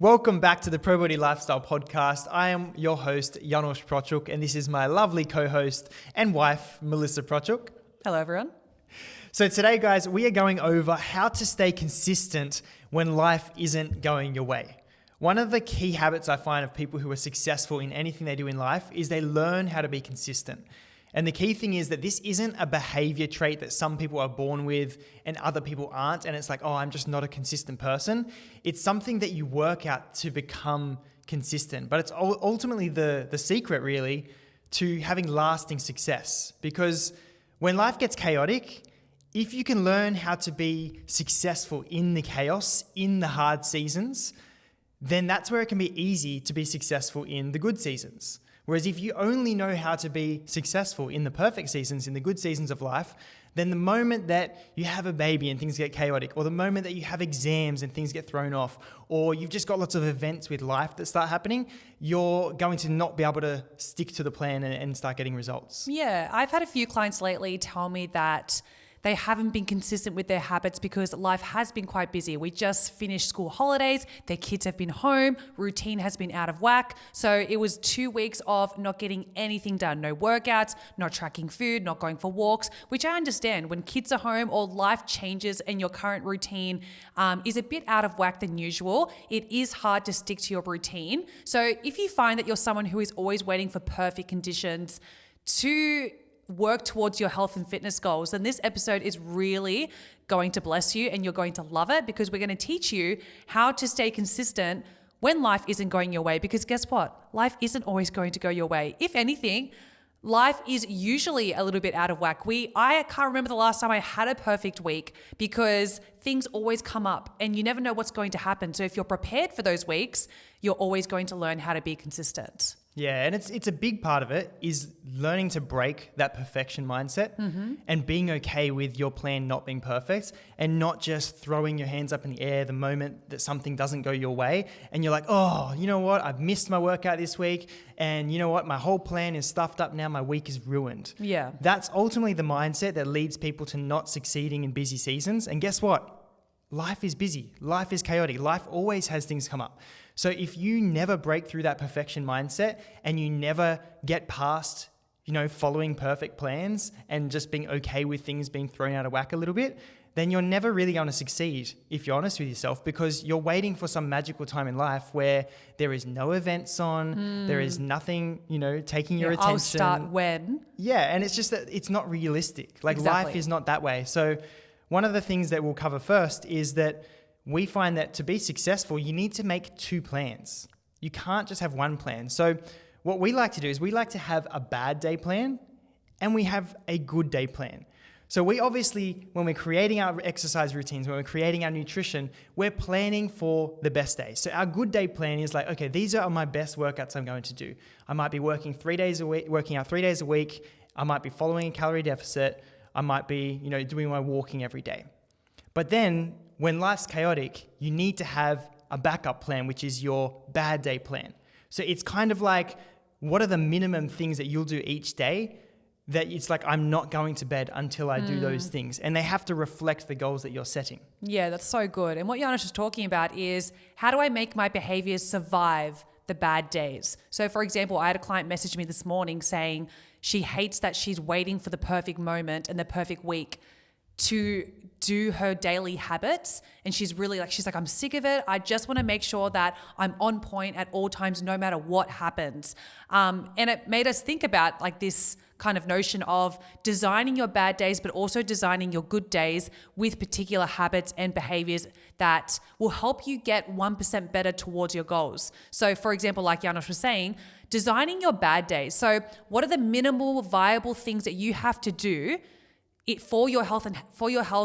Welcome back to the Pro Body Lifestyle Podcast. I am your host, Janosch Prochuk, and this is my lovely co-host and wife, Melissa Prochuk. Hello, everyone. So today, guys, we are going over how to stay consistent when life isn't going your way. One of the key habits I find of people who are successful in anything they do in life is they learn how to be consistent. And the key thing is that this isn't a behavior trait that some people are born with and other people aren't. And it's like, oh, I'm just not a consistent person. It's something that you work out to become consistent. But it's ultimately the secret, really, to having lasting success. Because when life gets chaotic, if you can learn how to be successful in the chaos, in the hard seasons, then that's where it can be easy to be successful in the good seasons. Whereas if you only know how to be successful in the perfect seasons, in the good seasons of life, then the moment that you have a baby and things get chaotic, or the moment that you have exams and things get thrown off, or you've just got lots of events with life that start happening, you're going to not be able to stick to the plan and start getting results. Yeah, I've had a few clients lately tell me that they haven't been consistent with their habits because life has been quite busy. We just finished school holidays, their kids have been home, routine has been out of whack. So it was 2 weeks of not getting anything done. No workouts, not tracking food, not going for walks, which I understand. When kids are home or life changes and your current routine is a bit out of whack than usual, it is hard to stick to your routine. So if you find that you're someone who is always waiting for perfect conditions to work towards your health and fitness goals, then this episode is really going to bless you and you're going to love it, because we're going to teach you how to stay consistent when life isn't going your way. Because guess what? Life isn't always going to go your way. If anything, life is usually a little bit out of whack. I can't remember the last time I had a perfect week, because things always come up and you never know what's going to happen. So if you're prepared for those weeks, you're always going to learn how to be consistent. Yeah, and it's a big part of it is learning to break that perfection mindset and being okay with your plan not being perfect, and not just throwing your hands up in the air the moment that something doesn't go your way and you're like, oh, you know what? I've missed my workout this week, and you know what? My whole plan is stuffed up now. My week is ruined. Yeah. That's ultimately the mindset that leads people to not succeeding in busy seasons. And guess what? Life is busy. Life is chaotic. Life always has things come up. So if you never break through that perfection mindset and you never get past, following perfect plans and just being okay with things being thrown out of whack a little bit, then you're never really going to succeed, if you're honest with yourself, because you're waiting for some magical time in life where there is no events on, there is nothing, taking your attention. I'll start when. Yeah, and it's just that it's not realistic. Like Exactly. Life is not that way. So one of the things that we'll cover first is that we find that to be successful, you need to make 2 plans. You can't just have one plan. So what we like to do is we like to have a bad day plan and we have a good day plan. So we obviously, when we're creating our exercise routines, when we're creating our nutrition, we're planning for the best day. So our good day plan is like, okay, these are my best workouts I'm going to do. I might be working out 3 days a week. I might be following a calorie deficit. I might be, doing my walking every day. But then when life's chaotic, you need to have a backup plan, which is your bad day plan. So it's kind of like, what are the minimum things that you'll do each day that it's like, I'm not going to bed until I do those things. And they have to reflect the goals that you're setting. Yeah, that's so good. And what Janosch is talking about is, how do I make my behaviors survive the bad days? So for example, I had a client message me this morning saying she hates that she's waiting for the perfect moment and the perfect week to do her daily habits. And she's like, I'm sick of it. I just want to make sure that I'm on point at all times, no matter what happens. And it made us think about like this kind of notion of designing your bad days, but also designing your good days with particular habits and behaviors that will help you get 1% better towards your goals. So for example, like Janosch was saying, designing your bad days. So what are the minimal viable things that you have to do for your health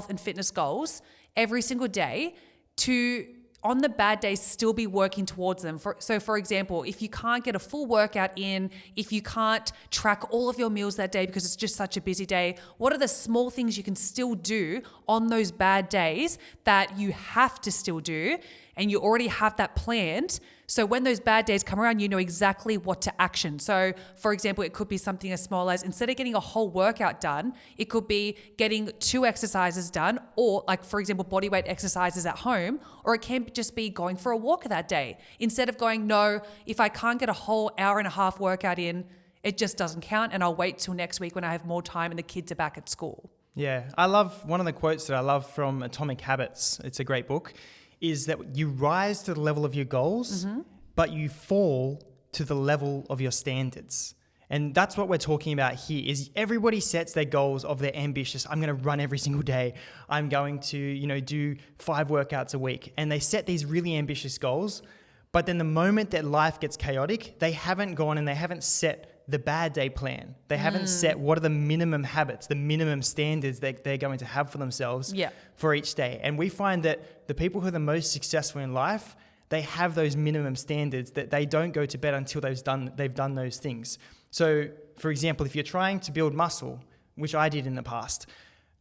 and fitness goals every single day to, on the bad days, still be working towards them. So for example, if you can't get a full workout in, if you can't track all of your meals that day because it's just such a busy day, what are the small things you can still do on those bad days that you have to still do? and you already have that planned. So when those bad days come around, you know exactly what to action. So for example, it could be something as small as instead of getting a whole workout done, it could be getting 2 exercises done, or like, for example, body weight exercises at home, or it can just be going for a walk that day. Instead of going, no, if I can't get a whole hour and a half workout in, it just doesn't count, and I'll wait till next week when I have more time and the kids are back at school. Yeah, I love one of the quotes that I love from Atomic Habits. It's a great book. Is that you rise to the level of your goals, but you fall to the level of your standards. And that's what we're talking about here is everybody sets their goals of their ambitious, I'm going to run every single day. I'm going to, do 5 workouts a week. And they set these really ambitious goals. But then the moment that life gets chaotic, they haven't gone and they haven't set the bad day plan. They haven't set what are the minimum habits, the minimum standards that they're going to have for themselves for each day. And we find that the people who are the most successful in life, they have those minimum standards that they don't go to bed until they've done those things. So for example, if you're trying to build muscle, which I did in the past,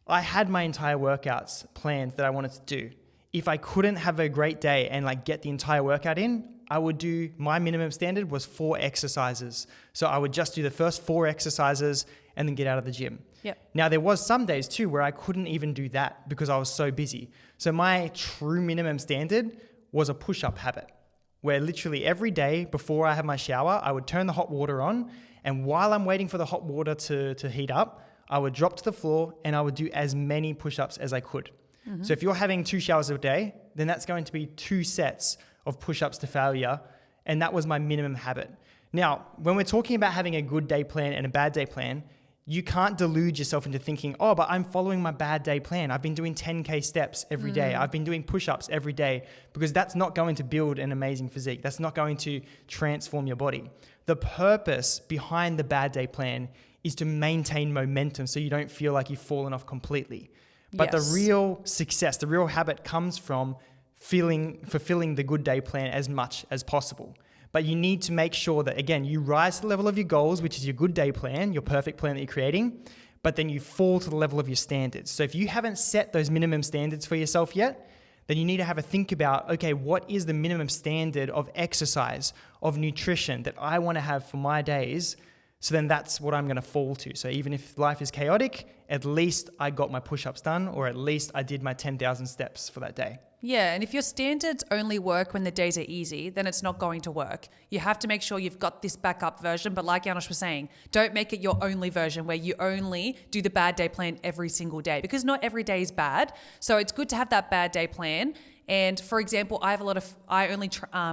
I had my entire workouts planned that I wanted to do. If I couldn't have a great day and get the entire workout in, I would do, my minimum standard was 4 exercises. So I would just do the first 4 exercises and then get out of the gym. Yep. Now there was some days too where I couldn't even do that because I was so busy. So my true minimum standard was a push-up habit where literally every day before I have my shower, I would turn the hot water on, and while I'm waiting for the hot water to heat up, I would drop to the floor and I would do as many push-ups as I could. So if you're having 2 showers a day, then that's going to be 2 sets of push-ups to failure. And that was my minimum habit. Now, when we're talking about having a good day plan and a bad day plan, you can't delude yourself into thinking, oh, but I'm following my bad day plan. I've been doing 10K steps every day. I've been doing push-ups every day, because that's not going to build an amazing physique. That's not going to transform your body. The purpose behind the bad day plan is to maintain momentum so you don't feel like you've fallen off completely. But the real success, the real habit comes from fulfilling the good day plan as much as possible. But you need to make sure that, again, you rise to the level of your goals, which is your good day plan, your perfect plan that you're creating, but then you fall to the level of your standards. So if you haven't set those minimum standards for yourself yet, then you need to have a think about, okay, what is the minimum standard of exercise, of nutrition that I want to have for my days? So then that's what I'm going to fall to. So even if life is chaotic, at least I got my push-ups done, or at least I did my 10,000 steps for that day. Yeah, and if your standards only work when the days are easy, then it's not going to work. You have to make sure you've got this backup version, but like Janos was saying, don't make it your only version where you only do the bad day plan every single day, because not every day is bad. So it's good to have that bad day plan. And for example, I only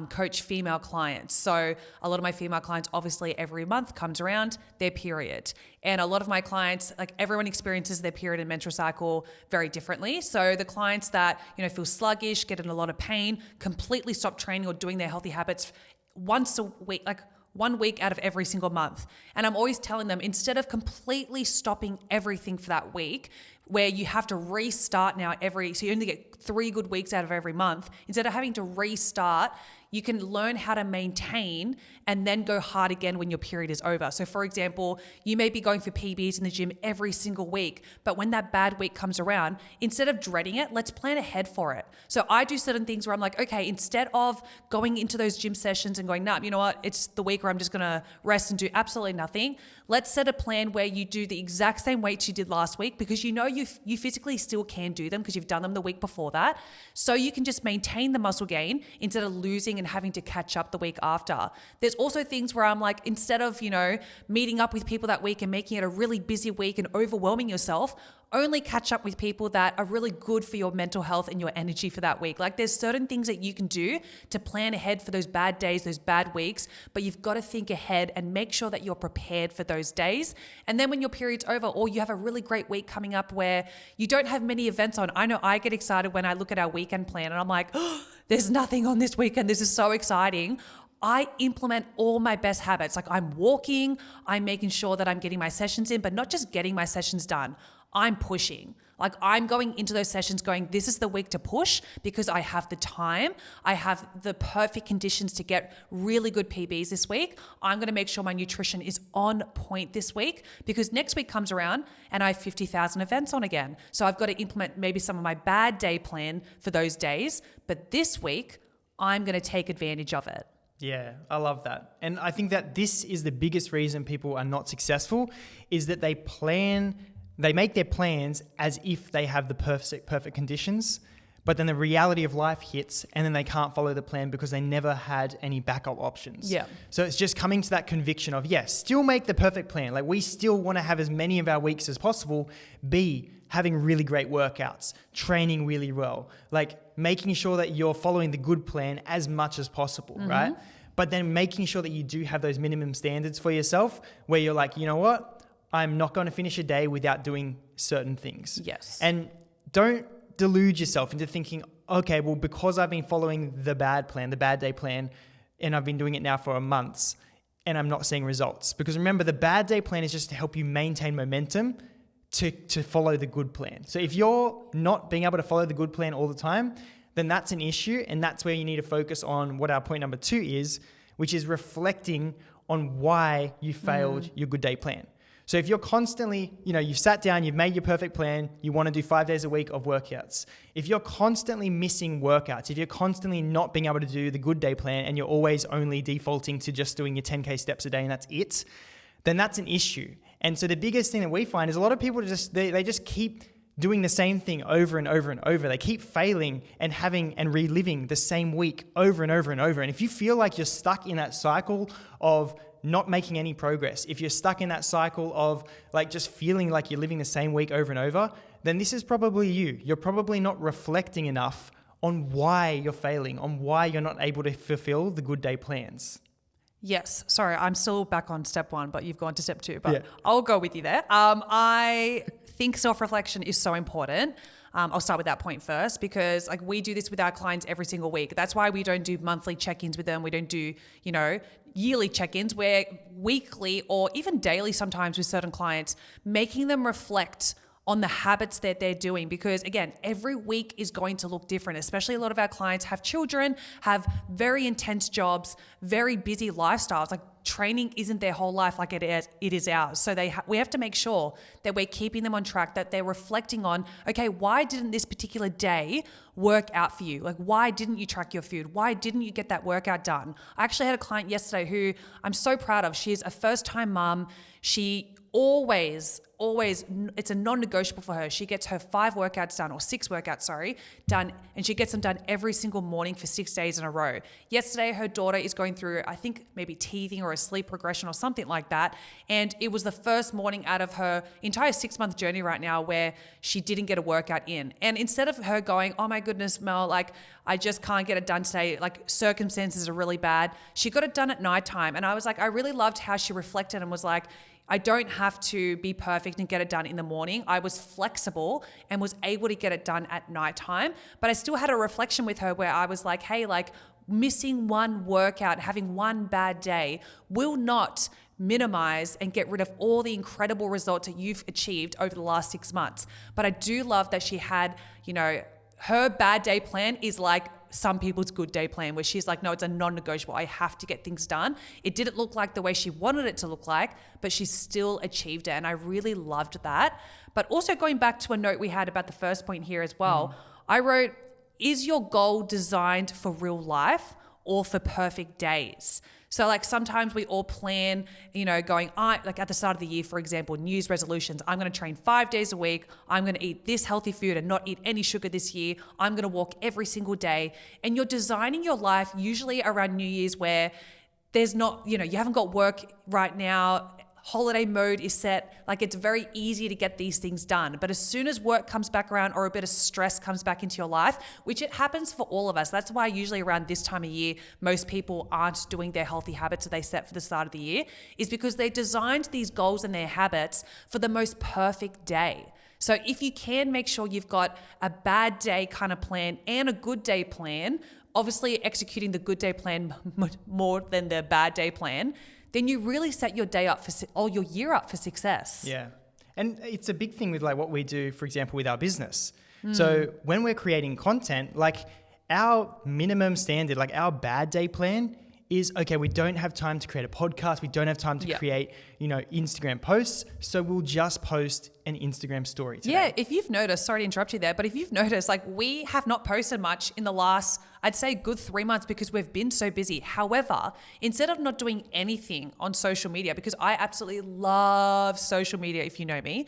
coach female clients. So a lot of my female clients, obviously every month comes around their period. And a lot of my clients, everyone experiences their period and menstrual cycle very differently. So the clients that, feel sluggish, get in a lot of pain, completely stop training or doing their healthy habits once a week, 1 week out of every single month. And I'm always telling them, instead of completely stopping everything for that week, where you have to restart so you only get 3 good weeks out of every month, instead of having to restart, you can learn how to maintain and then go hard again when your period is over. So for example, you may be going for PBs in the gym every single week, but when that bad week comes around, instead of dreading it, let's plan ahead for it. So I do certain things where I'm like, okay, instead of going into those gym sessions and going, nah, you know what, it's the week where I'm just gonna rest and do absolutely nothing. Let's set a plan where you do the exact same weights you did last week, because you physically still can do them because you've done them the week before that. So you can just maintain the muscle gain instead of losing and having to catch up the week after. There's also things where I'm like, instead of, meeting up with people that week and making it a really busy week and overwhelming yourself, only catch up with people that are really good for your mental health and your energy for that week. There's certain things that you can do to plan ahead for those bad days, those bad weeks, but you've got to think ahead and make sure that you're prepared for those days. And then when your period's over, or you have a really great week coming up where you don't have many events on, I know I get excited when I look at our weekend plan and I'm like, oh, there's nothing on this weekend. This is so exciting. I implement all my best habits. I'm walking, I'm making sure that I'm getting my sessions in, but not just getting my sessions done. I'm pushing. I'm going into those sessions going, this is the week to push because I have the time. I have the perfect conditions to get really good PBs this week. I'm going to make sure my nutrition is on point this week, because next week comes around and I have 50,000 events on again. So I've got to implement maybe some of my bad day plan for those days. But this week, I'm going to take advantage of it. Yeah, I love that. And I think that this is the biggest reason people are not successful is that they make their plans as if they have the perfect conditions, but then the reality of life hits and then they can't follow the plan because they never had any backup options. Yeah. So it's just coming to that conviction of, yes, still make the perfect plan. Like we still want to have as many of our weeks as possible be having really great workouts, training really well, like making sure that you're following the good plan as much as possible, right? But then making sure that you do have those minimum standards for yourself where you're like, you know what? I'm not going to finish a day without doing certain things. Yes. And don't delude yourself into thinking, okay, well, because I've been following the bad day plan, and I've been doing it now for months and I'm not seeing results. Because remember, the bad day plan is just to help you maintain momentum to follow the good plan. So if you're not being able to follow the good plan all the time, then that's an issue. And that's where you need to focus on what our point number 2 is, which is reflecting on why you failed your good day plan. So if you're constantly, you've sat down, you've made your perfect plan, you want to do 5 days a week of workouts. If you're constantly missing workouts, if you're constantly not being able to do the good day plan and you're always only defaulting to just doing your 10K steps a day and that's it, then that's an issue. And so the biggest thing that we find is a lot of people they just keep doing the same thing over and over and over. They keep failing and having and reliving the same week over and over and over. And if you feel like you're stuck in that cycle of not making any progress, if you're stuck in that cycle of like just feeling like you're living the same week over and over, then this is probably you. You're probably not reflecting enough on why you're failing, on why you're not able to fulfill the good day plans. Yes. Sorry, I'm still back on step 1, but you've gone to step 2, but Yeah. I'll go with you there. I think self-reflection is so important. I'll start with that point first because like we do this with our clients every single week. That's why we don't do monthly check-ins with them. We don't do, yearly check-ins. We're weekly or even daily sometimes with certain clients, making them reflect on the habits that they're doing. Because again, every week is going to look different, especially a lot of our clients have children, have very intense jobs, very busy lifestyles. Like training isn't their whole life like it is ours. So we have to make sure that we're keeping them on track, that they're reflecting on, okay, why didn't this particular day work out for you? Like, why didn't you track your food? Why didn't you get that workout done? I actually had a client yesterday who I'm so proud of. She's a first-time mom. She always, it's a non-negotiable for her. She gets her 6 workouts done, and she gets them done every single morning for 6 days in a row. Yesterday, her daughter is going through, I think maybe teething or a sleep progression or something like that. And it was the first morning out of her entire 6-month journey right now where she didn't get a workout in. And instead of her going, oh my goodness, Mel, like I just can't get it done today, like circumstances are really bad, she got it done at nighttime. And I was like, I really loved how she reflected and was like, I don't have to be perfect and get it done in the morning. I was flexible and was able to get it done at nighttime. But I still had a reflection with her where I was like, hey, like missing one workout, having one bad day will not minimize and get rid of all the incredible results that you've achieved over the last 6 months. But I do love that she had, her bad day plan is like some people's good day plan where she's like, no, it's a non-negotiable. I have to get things done. It didn't look like the way she wanted it to look like, but she still achieved it. And I really loved that. But also going back to a note we had about the first point here as well, I wrote, is your goal designed for real life or for perfect days? So like sometimes we all plan, going, like at the start of the year, for example, New Year's resolutions, I'm going to train 5 days a week. I'm going to eat this healthy food and not eat any sugar this year. I'm going to walk every single day. And you're designing your life usually around New Year's where there's not, you haven't got work right now. Holiday mode is set. Like it's very easy to get these things done. But as soon as work comes back around or a bit of stress comes back into your life, which it happens for all of us. That's why usually around this time of year, most people aren't doing their healthy habits that they set for the start of the year, is because they designed these goals and their habits for the most perfect day. So if you can make sure you've got a bad day kind of plan and a good day plan, obviously executing the good day plan more than the bad day plan, then you really set your day up your year up for success. Yeah. And it's a big thing with like what we do, for example, with our business. So when we're creating content, like our minimum standard, like our bad day plan is, okay, we don't have time to create a podcast. We don't have time to create, Instagram posts. So we'll just post an Instagram story today. Yeah, if you've noticed, sorry to interrupt you there, but if you've noticed, like we have not posted much in the last, I'd say good 3 months because we've been so busy. However, instead of not doing anything on social media, because I absolutely love social media if you know me,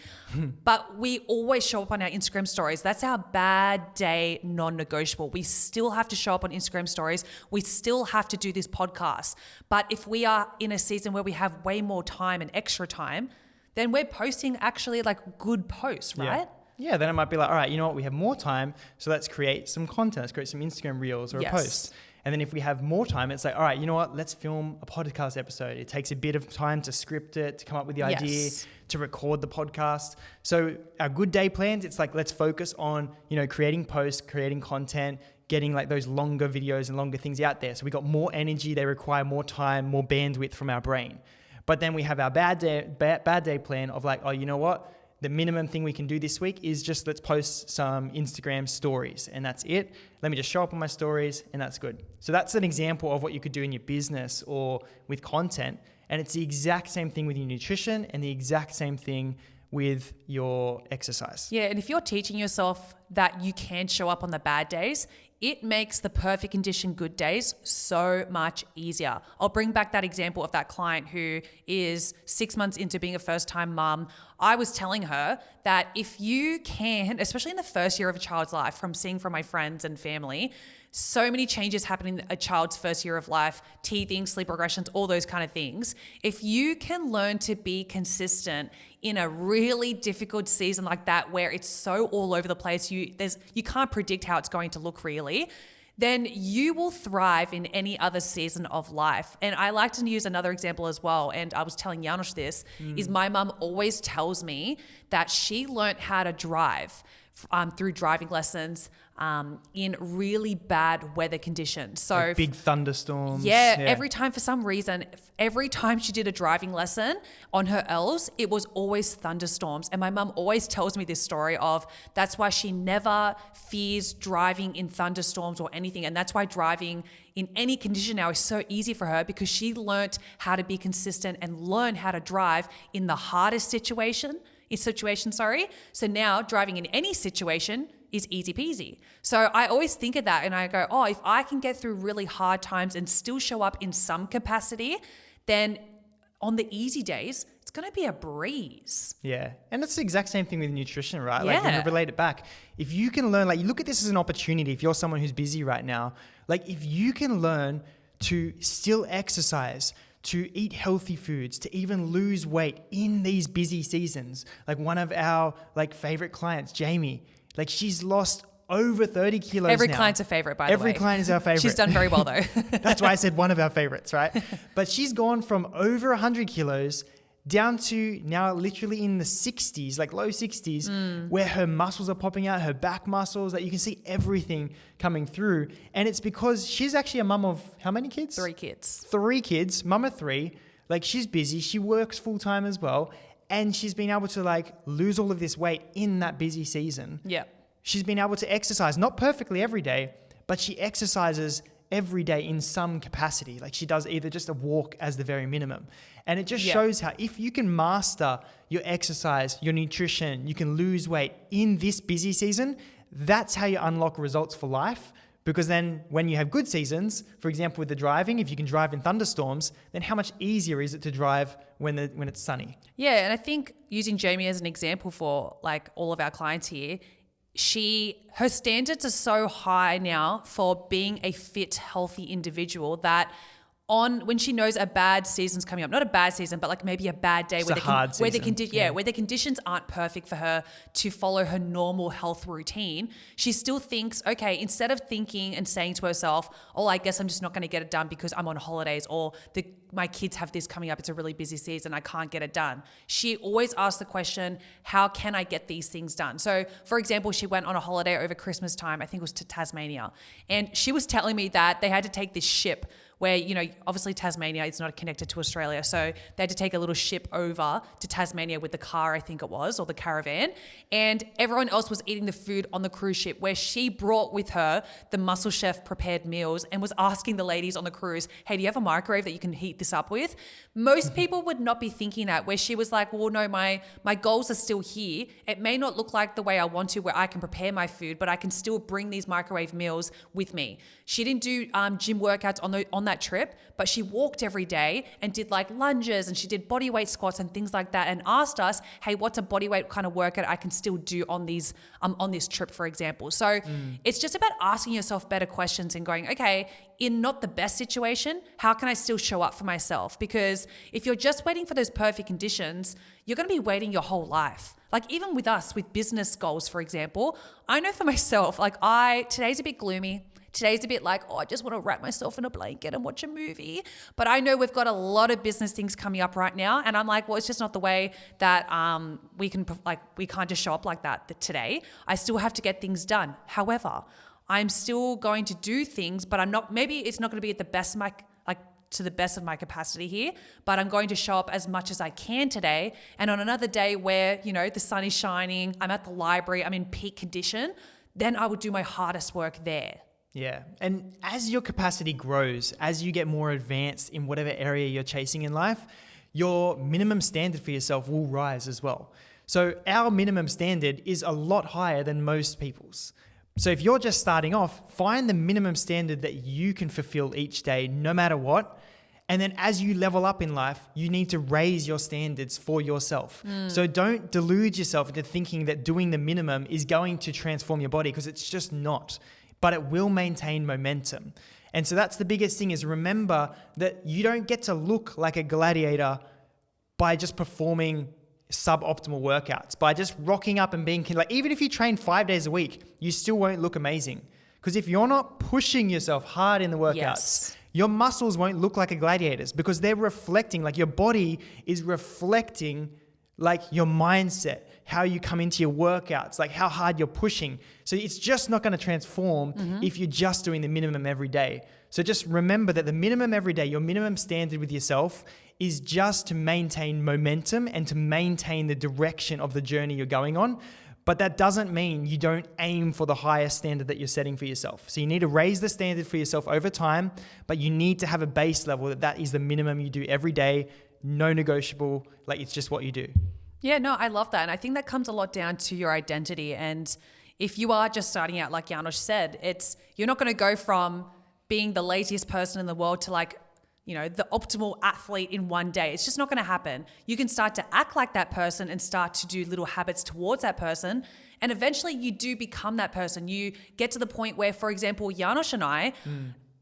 but we always show up on our Instagram stories. That's our bad day non-negotiable. We still have to show up on Instagram stories. We still have to do this podcast. But if we are in a season where we have way more time and extra time, then we're posting actually like good posts, right? Yeah, then it might be like, all right, you know what, we have more time, so let's create some content, let's create some Instagram reels or a post. And then if we have more time, it's like, all right, you know what, let's film a podcast episode. It takes a bit of time to script it, to come up with the idea, to record the podcast. So our good day plans, it's like, let's focus on, you know, creating posts, creating content, getting like those longer videos and longer things out there. So we got more energy, they require more time, more bandwidth from our brain. But then we have our bad day plan of like, oh, you know what? The minimum thing we can do this week is just let's post some Instagram stories and that's it. Let me just show up on my stories and that's good. So that's an example of what you could do in your business or with content. And it's the exact same thing with your nutrition and the exact same thing with your exercise. Yeah, and if you're teaching yourself that you can show up on the bad days, it makes the perfect condition good days so much easier. I'll bring back that example of that client who is 6 months into being a first-time mum. I was telling her that if you can, especially in the first year of a child's life, from seeing from my friends and family, so many changes happen in a child's first year of life, teething, sleep regressions, all those kind of things. If you can learn to be consistent in a really difficult season like that, where it's so all over the place, you can't predict how it's going to look really, then you will thrive in any other season of life. And I like to use another example as well. And I was telling Janos this, is my mum always tells me that she learned how to drive through driving lessons in really bad weather conditions. So like big thunderstorms. Yeah, every time for some reason, every time she did a driving lesson on her L's, it was always thunderstorms. And my mum always tells me this story of that's why she never fears driving in thunderstorms or anything. And that's why driving in any condition now is so easy for her, because she learnt how to be consistent and learn how to drive in the hardest situation. So now driving in any situation is easy peasy. So I always think of that and I go, oh, if I can get through really hard times and still show up in some capacity, then on the easy days, it's going to be a breeze. Yeah. And it's the exact same thing with nutrition, right? Like Yeah. when you relate it back, if you can learn, like you look at this as an opportunity, if you're someone who's busy right now, like if you can learn to still exercise, to eat healthy foods, to even lose weight in these busy seasons. Like one of our like favorite clients, Jamie, like she's lost over 30 kilos Every now. client's a favorite, by the way. Every client is our favorite. She's done very well though. That's why I said one of our favorites, right? But she's gone from over 100 kilos down to now literally in the 60s, like low 60s, where her muscles are popping out, her back muscles, that you can see everything coming through. And it's because she's actually a mum of how many kids? 3 kids. 3 kids, mum of 3. Like she's busy, she works full time as well. And she's been able to like lose all of this weight in that busy season. Yeah. She's been able to exercise, not perfectly every day, but she exercises every day in some capacity. Like she does either just a walk as the very minimum. And it just shows how if you can master your exercise, your nutrition, you can lose weight in this busy season, that's how you unlock results for life. Because then when you have good seasons, for example, with the driving, if you can drive in thunderstorms, then how much easier is it to drive when it's sunny? Yeah. And I think using Jamie as an example for like all of our clients here, her standards are so high now for being a fit, healthy individual that when she knows a bad season's coming up, not a bad season, but like maybe a bad day where the conditions aren't perfect for her to follow her normal health routine, she still thinks, okay, instead of thinking and saying to herself, oh, I guess I'm just not going to get it done because I'm on holidays, or my kids have this coming up, it's a really busy season, I can't get it done. She always asks the question, how can I get these things done? So for example, she went on a holiday over Christmas time, I think it was to Tasmania, and she was telling me that they had to take this ship where, obviously Tasmania is not connected to Australia. So they had to take a little ship over to Tasmania with the car, I think it was, or the caravan. And everyone else was eating the food on the cruise ship, where she brought with her the Muscle Chef prepared meals and was asking the ladies on the cruise, hey, do you have a microwave that you can heat this up with? Most people would not be thinking that, where she was like, well, no, my goals are still here. It may not look like the way I want to, where I can prepare my food, but I can still bring these microwave meals with me. She didn't do gym workouts on that trip, but she walked every day and did like lunges, and she did body weight squats and things like that, and asked us, hey, what's a body weight kind of workout I can still do on this trip, for example. So it's just about asking yourself better questions and going, okay, in not the best situation, how can I still show up for myself? Because if you're just waiting for those perfect conditions, you're going to be waiting your whole life. Like even with us, with business goals, for example, I know for myself, like today's a bit gloomy. Today's a bit like, I just want to wrap myself in a blanket and watch a movie. But I know we've got a lot of business things coming up right now. And I'm like, well, it's just not the way that we can't just show up like that today. I still have to get things done. However, I'm still going to do things, but maybe it's not going to be at the best to the best of my capacity here, but I'm going to show up as much as I can today. And on another day where, the sun is shining, I'm at the library, I'm in peak condition, then I would do my hardest work there. Yeah. And as your capacity grows, as you get more advanced in whatever area you're chasing in life, your minimum standard for yourself will rise as well. So our minimum standard is a lot higher than most people's. So if you're just starting off, find the minimum standard that you can fulfill each day, no matter what. And then as you level up in life, you need to raise your standards for yourself. So don't delude yourself into thinking that doing the minimum is going to transform your body, because it's just not. But it will maintain momentum. And so that's the biggest thing, is remember that you don't get to look like a gladiator by just performing suboptimal workouts, by just rocking up and being like, even if you train 5 days a week, you still won't look amazing. Because if you're not pushing yourself hard in the workouts, your muscles won't look like a gladiator's, because they're reflecting, like your body is reflecting like your mindset, how you come into your workouts, like how hard you're pushing. So it's just not going to transform if you're just doing the minimum every day. So just remember that the minimum every day, your minimum standard with yourself, is just to maintain momentum and to maintain the direction of the journey you're going on. But that doesn't mean you don't aim for the highest standard that you're setting for yourself. So you need to raise the standard for yourself over time, but you need to have a base level that is the minimum you do every day, no negotiable, like it's just what you do. Yeah, no, I love that. And I think that comes a lot down to your identity. And if you are just starting out, like Janosch said, you're not going to go from being the laziest person in the world to the optimal athlete in one day. It's just not going to happen. You can start to act like that person and start to do little habits towards that person. And eventually you do become that person. You get to the point where, for example, Janosch and I,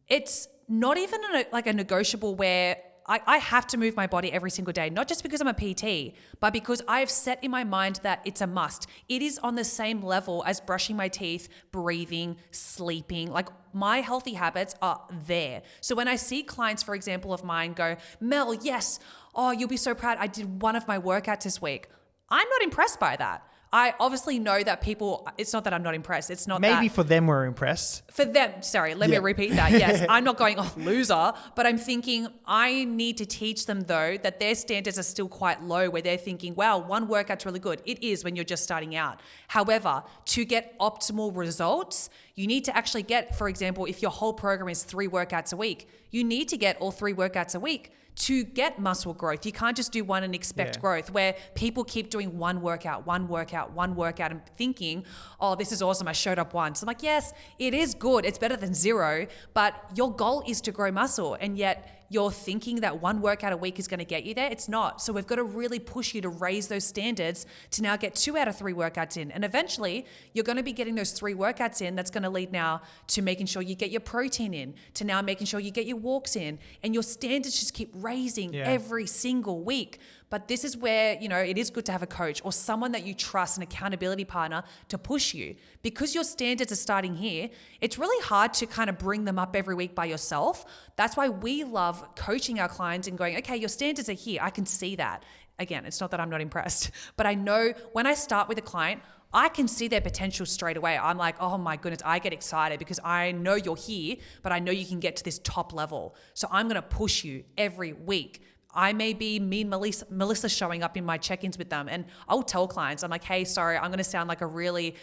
it's not even a negotiable where I have to move my body every single day, not just because I'm a PT, but because I've set in my mind that it's a must. It is on the same level as brushing my teeth, breathing, sleeping. Like my healthy habits are there. So when I see clients, for example, of mine go, Mel, yes, oh, you'll be so proud. I did one of my workouts this week. I'm not impressed by that. I obviously know that people, it's not that I'm not impressed. It's not Maybe that. for them we're impressed. For them, sorry, let me repeat that. Yes, I'm not going, loser, but I'm thinking I need to teach them though that their standards are still quite low, where they're thinking, wow, one workout's really good. It is when you're just starting out. However, to get optimal results, you need to actually get, for example, if your whole program is 3 workouts a week, you need to get all 3 workouts a week to get muscle growth. You can't just do one and expect growth, where people keep doing one workout and thinking, oh, this is awesome, I showed up once. I'm like, yes, it is good. It's better than 0, but your goal is to grow muscle. And yet you're thinking that one workout a week is going to get you there. It's not. So we've got to really push you to raise those standards to now get 2 out of 3 workouts in. And eventually you're going to be getting those 3 workouts in. That's going to lead now to making sure you get your protein in, to now making sure you get your walks in, and your standards just keep raising every single week. But this is where, it is good to have a coach or someone that you trust, an accountability partner, to push you. Because your standards are starting here, it's really hard to kind of bring them up every week by yourself. That's why we love coaching our clients and going, okay, your standards are here. I can see that. Again, it's not that I'm not impressed, but I know when I start with a client, I can see their potential straight away. I'm like, oh my goodness, I get excited because I know you're here, but I know you can get to this top level. So I'm going to push you every week. I may be me and Melissa showing up in my check-ins with them, and I'll tell clients, I'm like, hey, sorry, I'm going to sound like a really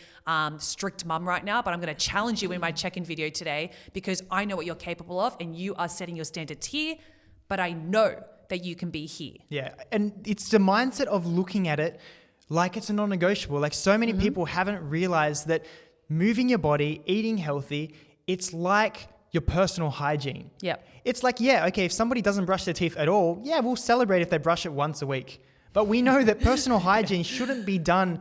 strict mum right now, but I'm going to challenge you in my check-in video today because I know what you're capable of and you are setting your standards here, but I know that you can be here. Yeah. And it's the mindset of looking at it like it's a non-negotiable. Like so many people haven't realized that moving your body, eating healthy, it's like your personal hygiene. Yep. It's like, yeah, okay, if somebody doesn't brush their teeth at all, yeah, we'll celebrate if they brush it once a week. But we know that personal hygiene shouldn't be done,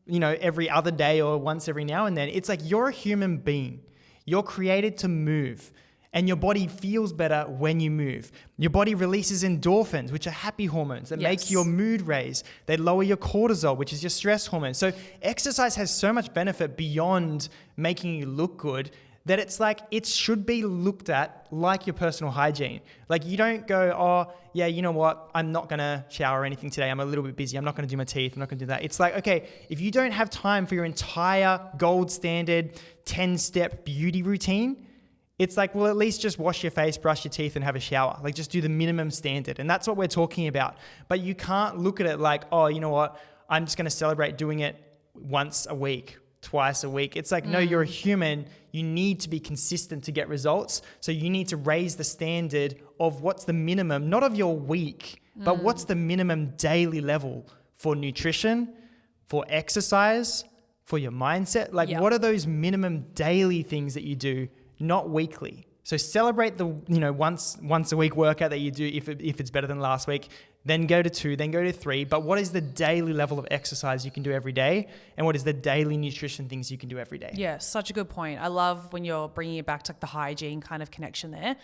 every other day or once every now and then. It's like you're a human being. You're created to move. And your body feels better when you move. Your body releases endorphins, which are happy hormones that make your mood raise. They lower your cortisol, which is your stress hormone. So exercise has so much benefit beyond making you look good that it's like it should be looked at like your personal hygiene. Like you don't go, oh, yeah, you know what? I'm not going to shower or anything today. I'm a little bit busy. I'm not going to do my teeth. I'm not going to do that. It's like, okay, if you don't have time for your entire gold standard 10-step beauty routine, it's like, well, at least just wash your face, brush your teeth and have a shower. Like just do the minimum standard. And that's what we're talking about. But you can't look at it like, oh, you know what? I'm just going to celebrate doing it once a week, twice a week. It's like, no, you're a human. You need to be consistent to get results. So you need to raise the standard of what's the minimum, not of your week, but what's the minimum daily level for nutrition, for exercise, for your mindset. Like what are those minimum daily things that you do? Not weekly. So celebrate the once a week workout that you do if it's better than last week. Then go to 2, then go to 3. But what is the daily level of exercise you can do every day? And what is the daily nutrition things you can do every day? Yeah, such a good point. I love when you're bringing it back to like the hygiene kind of connection there.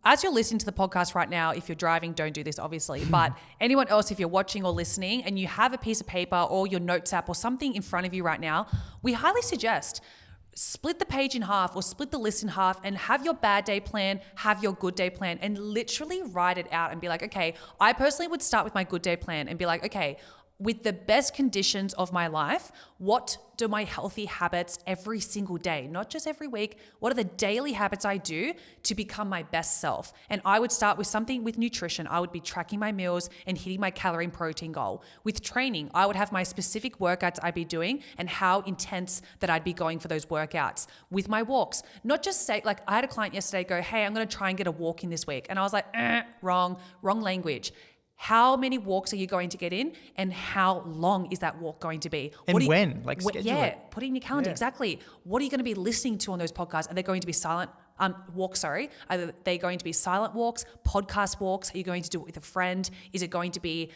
As you're listening to the podcast right now, if you're driving, don't do this obviously, but anyone else, if you're watching or listening and you have a piece of paper or your notes app or something in front of you right now, we highly suggest split the page in half or split the list in half and have your bad day plan, have your good day plan, and literally write it out and be like, okay, I personally would start with my good day plan and be like, okay, with the best conditions of my life, what do my healthy habits every single day, not just every week, what are the daily habits I do to become my best self? And I would start with something with nutrition. I would be tracking my meals and hitting my calorie and protein goal. With training, I would have my specific workouts I'd be doing and how intense that I'd be going for those workouts. With my walks, not just say, like I had a client yesterday go, hey, I'm going to try and get a walk in this week. And I was like, wrong language. How many walks are you going to get in and how long is that walk going to be? And when? Like schedule it. Put it in your calendar. Yeah. Exactly. What are you going to be listening to on those podcasts? Are they going to be silent walks? Are they going to be silent walks, podcast walks? Are you going to do it with a friend? Is it going to be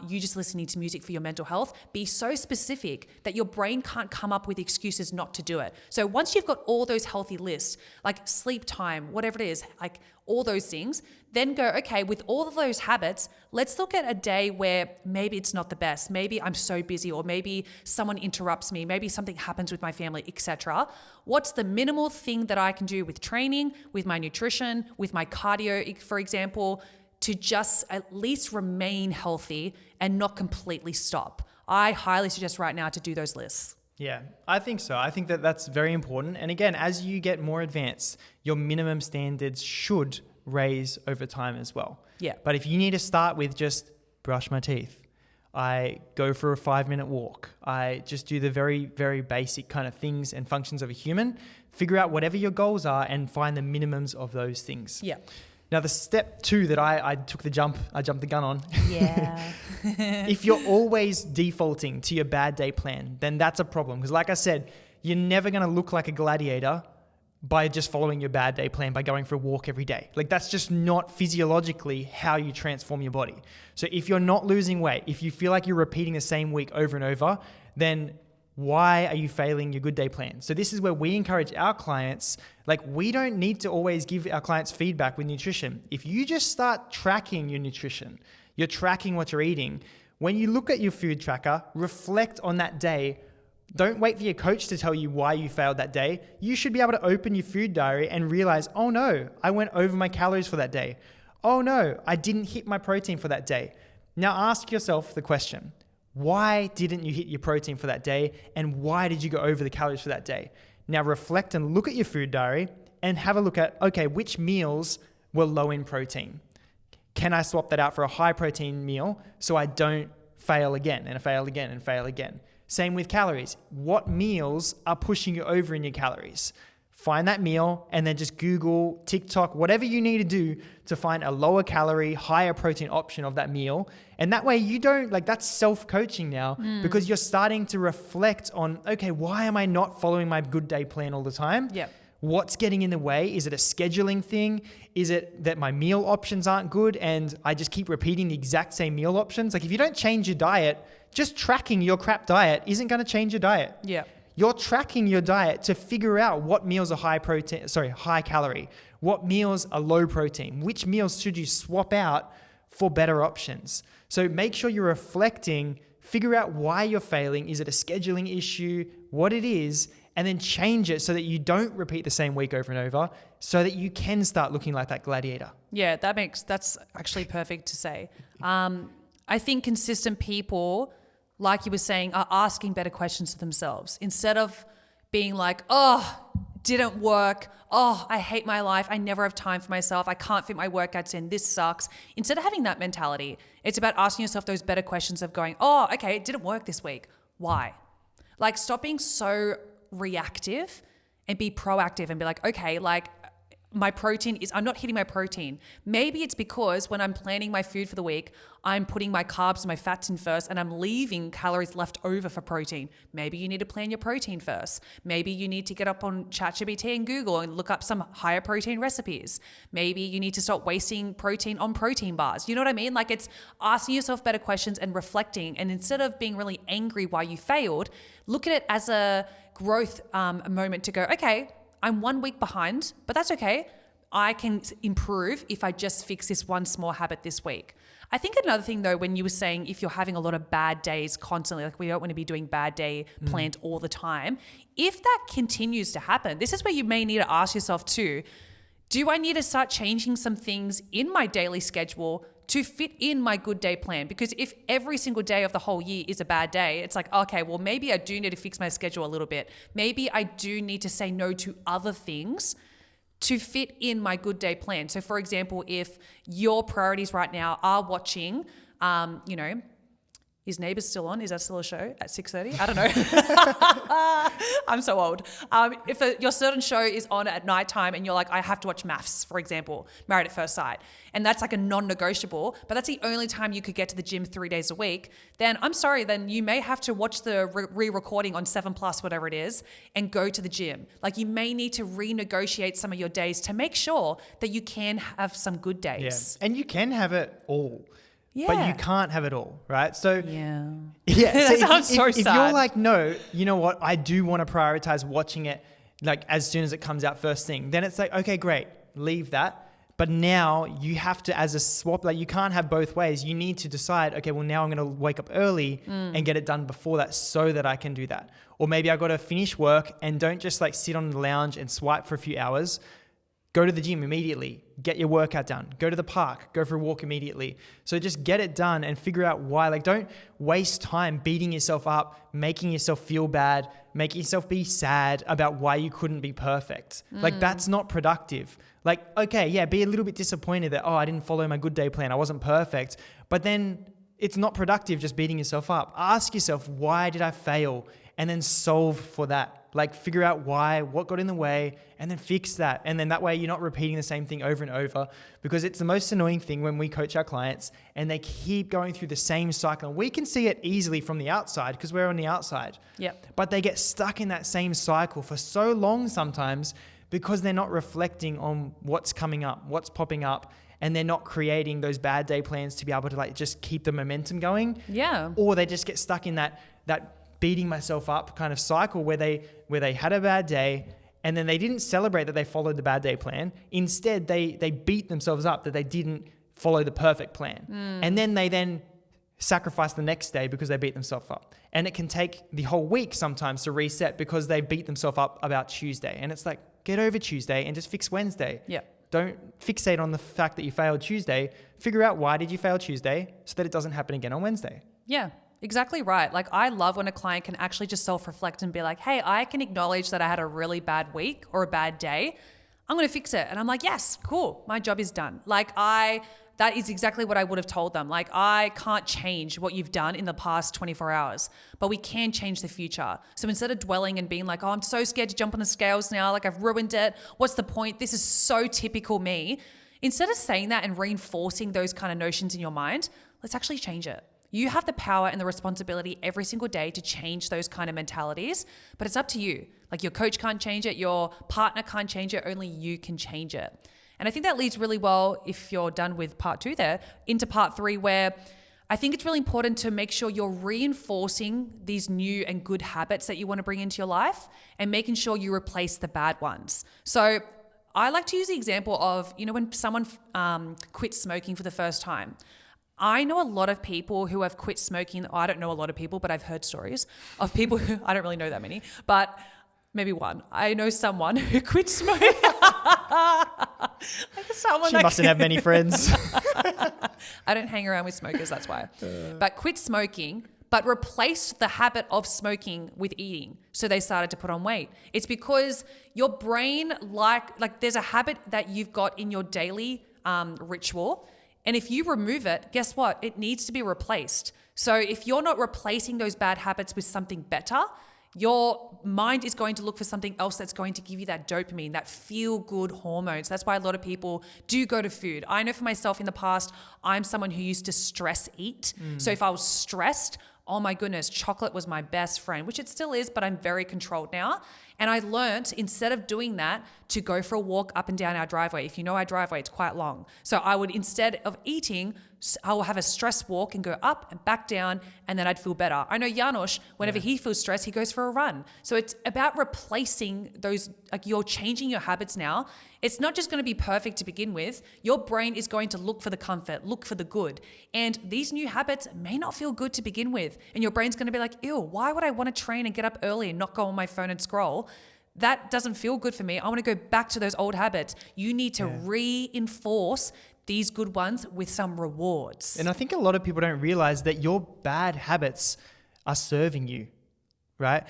you just listening to music for your mental health? Be so specific that your brain can't come up with excuses not to do it. So once you've got all those healthy lists, like sleep time, whatever it is, like all those things, then go, okay, with all of those habits, let's look at a day where maybe it's not the best. Maybe I'm so busy, or maybe someone interrupts me. Maybe something happens with my family, etc. What's the minimal thing that I can do with training, with my nutrition, with my cardio, for example, to just at least remain healthy and not completely stop? I highly suggest right now to do those lists. Yeah, I think so. I think that that's very important. And again, as you get more advanced, your minimum standards should raise over time as well. Yeah. But if you need to start with just brush my teeth, I go for a 5-minute walk, I just do the very, very basic kind of things and functions of a human, figure out whatever your goals are and find the minimums of those things. Yeah. Now, the step 2 that I jumped the gun on. Yeah. If you're always defaulting to your bad day plan, then that's a problem. Because like I said, you're never going to look like a gladiator by just following your bad day plan, by going for a walk every day. Like that's just not physiologically how you transform your body. So if you're not losing weight, if you feel like you're repeating the same week over and over, then why are you failing your good day plan? So this is where we encourage our clients, like we don't need to always give our clients feedback with nutrition. If you just start tracking your nutrition, you're tracking what you're eating, when you look at your food tracker, reflect on that day. Don't wait for your coach to tell you why you failed that day. You should be able to open your food diary and realize, oh no, I went over my calories for that day. Oh no, I didn't hit my protein for that day. Now ask yourself the question, Why didn't you hit your protein for that day? And why did you go over the calories for that day? Now reflect and look at your food diary and have a look at, okay, which meals were low in protein? Can I swap that out for a high protein meal so I don't fail again and fail again and fail again? Same with calories. What meals are pushing you over in your calories? Find that meal and then just Google, TikTok, whatever you need to do to find a lower calorie, higher protein option of that meal. And that way you don't, that's self-coaching now because you're starting to reflect on, okay, why am I not following my good day plan all the time? Yeah. What's getting in the way? Is it a scheduling thing? Is it that my meal options aren't good and I just keep repeating the exact same meal options? If you don't change your diet, just tracking your crap diet isn't going to change your diet. Yeah. You're tracking your diet to figure out what meals are high calorie, what meals are low protein, which meals should you swap out for better options. So make sure you're reflecting, figure out why you're failing. Is it a scheduling issue? What it is, and then change it so that you don't repeat the same week over and over so that you can start looking like that gladiator. Yeah, that's actually perfect to say. I think consistent people, like you were saying, are asking better questions to themselves instead of being like, oh, didn't work. Oh, I hate my life. I never have time for myself. I can't fit my workouts in. This sucks. Instead of having that mentality, it's about asking yourself those better questions of going, oh, okay, it didn't work this week. Why? Stop being so reactive and be proactive and be like, okay, my protein I'm not hitting my protein. Maybe it's because when I'm planning my food for the week, I'm putting my carbs and my fats in first and I'm leaving calories left over for protein. Maybe you need to plan your protein first. Maybe you need to get up on ChatGPT and Google and look up some higher protein recipes. Maybe you need to stop wasting protein on protein bars. You know what I mean? It's asking yourself better questions and reflecting. And instead of being really angry why you failed, look at it as a growth moment to go, okay, I'm 1 week behind, but that's okay. I can improve if I just fix this one small habit this week. I think another thing though, when you were saying if you're having a lot of bad days constantly, we don't want to be doing bad day planned all the time. If that continues to happen, this is where you may need to ask yourself too, do I need to start changing some things in my daily schedule to fit in my good day plan? Because if every single day of the whole year is a bad day, it's like, okay, well, maybe I do need to fix my schedule a little bit. Maybe I do need to say no to other things to fit in my good day plan. So for example, if your priorities right now are watching, is Neighbours still on? Is that still a show at 6:30? I don't know. I'm so old. If your certain show is on at nighttime and you're like, I have to watch Maths, for example, Married at First Sight, and that's a non-negotiable, but that's the only time you could get to the gym 3 days a week, then I'm sorry, then you may have to watch the re-recording on 7+, whatever it is, and go to the gym. You may need to renegotiate some of your days to make sure that you can have some good days. Yeah. And you can have it all. Yeah. But you can't have it all, right? So yeah. That sounds so sad. If you're like, no, you know what? I do want to prioritize watching it as soon as it comes out first thing. Then it's like, okay, great, leave that. But now you have to, as a swap, you can't have both ways. You need to decide, okay, well now I'm going to wake up early and get it done before that so that I can do that. Or maybe I got to finish work and don't just sit on the lounge and swipe for a few hours. Go to the gym immediately, get your workout done, go to the park, go for a walk immediately. So just get it done and figure out why. Don't waste time beating yourself up, making yourself feel bad, making yourself be sad about why you couldn't be perfect. That's not productive. Okay, yeah, be a little bit disappointed that, I didn't follow my good day plan. I wasn't perfect. But then it's not productive just beating yourself up. Ask yourself, why did I fail? And then solve for that. Figure out why, what got in the way, and then fix that. And then that way you're not repeating the same thing over and over, because it's the most annoying thing when we coach our clients and they keep going through the same cycle. And we can see it easily from the outside because we're on the outside. Yep. But they get stuck in that same cycle for so long sometimes because they're not reflecting on what's coming up, what's popping up, and they're not creating those bad day plans to be able to just keep the momentum going. Yeah. Or they just get stuck in that beating myself up kind of cycle where they had a bad day and then they didn't celebrate that they followed the bad day plan. Instead, they beat themselves up that they didn't follow the perfect plan. And then they sacrifice the next day because they beat themselves up. And it can take the whole week sometimes to reset because they beat themselves up about Tuesday. And it's get over Tuesday and just fix Wednesday. Yeah. Don't fixate on the fact that you failed Tuesday. Figure out why did you fail Tuesday so that it doesn't happen again on Wednesday. Yeah. exactly right. Like I love when a client can actually just self-reflect and be like, hey, I can acknowledge that I had a really bad week or a bad day. I'm going to fix it. And I'm like, yes, cool. My job is done. That is exactly what I would have told them. Like, I can't change what you've done in the past 24 hours, but we can change the future. So instead of dwelling and being like, oh, I'm so scared to jump on the scales now, like I've ruined it. What's the point? This is so typical me. Instead of saying that and reinforcing those kind of notions in your mind, let's actually change it. You have the power and the responsibility every single day to change those kind of mentalities, but it's up to you. Like your coach can't change it, your partner can't change it, only you can change it. And I think that leads really well, if you're done with part 2 there, into part 3, where I think it's really important to make sure you're reinforcing these new and good habits that you want to bring into your life and making sure you replace the bad ones. So I like to use the example of, when someone quits smoking for the first time. I know a lot of people who have quit smoking. I don't know a lot of people, but I've heard stories of people who, I don't really know that many, but maybe one. I know someone who quit smoking. She mustn't have many friends. I don't hang around with smokers, that's why. But quit smoking, but replaced the habit of smoking with eating. So they started to put on weight. It's because your brain, like there's a habit that you've got in your daily ritual. And if you remove it, guess what? It needs to be replaced. So if you're not replacing those bad habits with something better, your mind is going to look for something else that's going to give you that dopamine, that feel-good hormones. That's why a lot of people do go to food. I know for myself in the past, I'm someone who used to stress eat. So if I was stressed, oh my goodness, chocolate was my best friend, which it still is, but I'm very controlled now. And I learned, instead of doing that, to go for a walk up and down our driveway. If you know our driveway, it's quite long. So I would, instead of eating, I will have a stress walk and go up and back down, and then I'd feel better. I know Janos, whenever he feels stressed, he goes for a run. So it's about replacing those, like you're changing your habits now. It's not just going to be perfect to begin with. Your brain is going to look for the comfort, look for the good. And these new habits may not feel good to begin with. And your brain's going to be like, ew, why would I want to train and get up early and not go on my phone and scroll? That doesn't feel good for me. I want to go back to those old habits. You need to reinforce these good ones with some rewards. And I think a lot of people don't realize that your bad habits are serving you, right?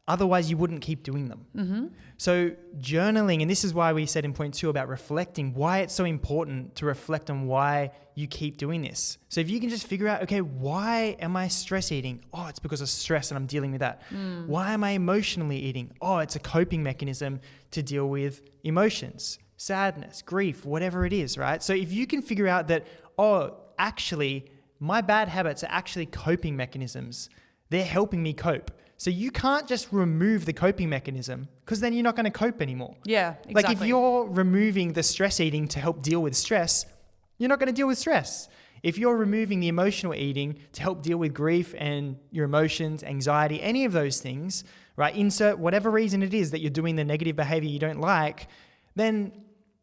Otherwise, you wouldn't keep doing them. Mm-hmm. So journaling, and this is why we said in point 2 about reflecting, why it's so important to reflect on why you keep doing this. So if you can just figure out, okay, why am I stress eating? Oh, it's because of stress and I'm dealing with that. Why am I emotionally eating? Oh, it's a coping mechanism to deal with emotions, sadness, grief, whatever it is, right? So if you can figure out that, oh, actually, my bad habits are actually coping mechanisms. They're helping me cope. So you can't just remove the coping mechanism, because then you're not going to cope anymore. Yeah, exactly. Like if you're removing the stress eating to help deal with stress, you're not going to deal with stress. If you're removing the emotional eating to help deal with grief and your emotions, anxiety, any of those things, right? Insert whatever reason it is that you're doing the negative behavior you don't like, then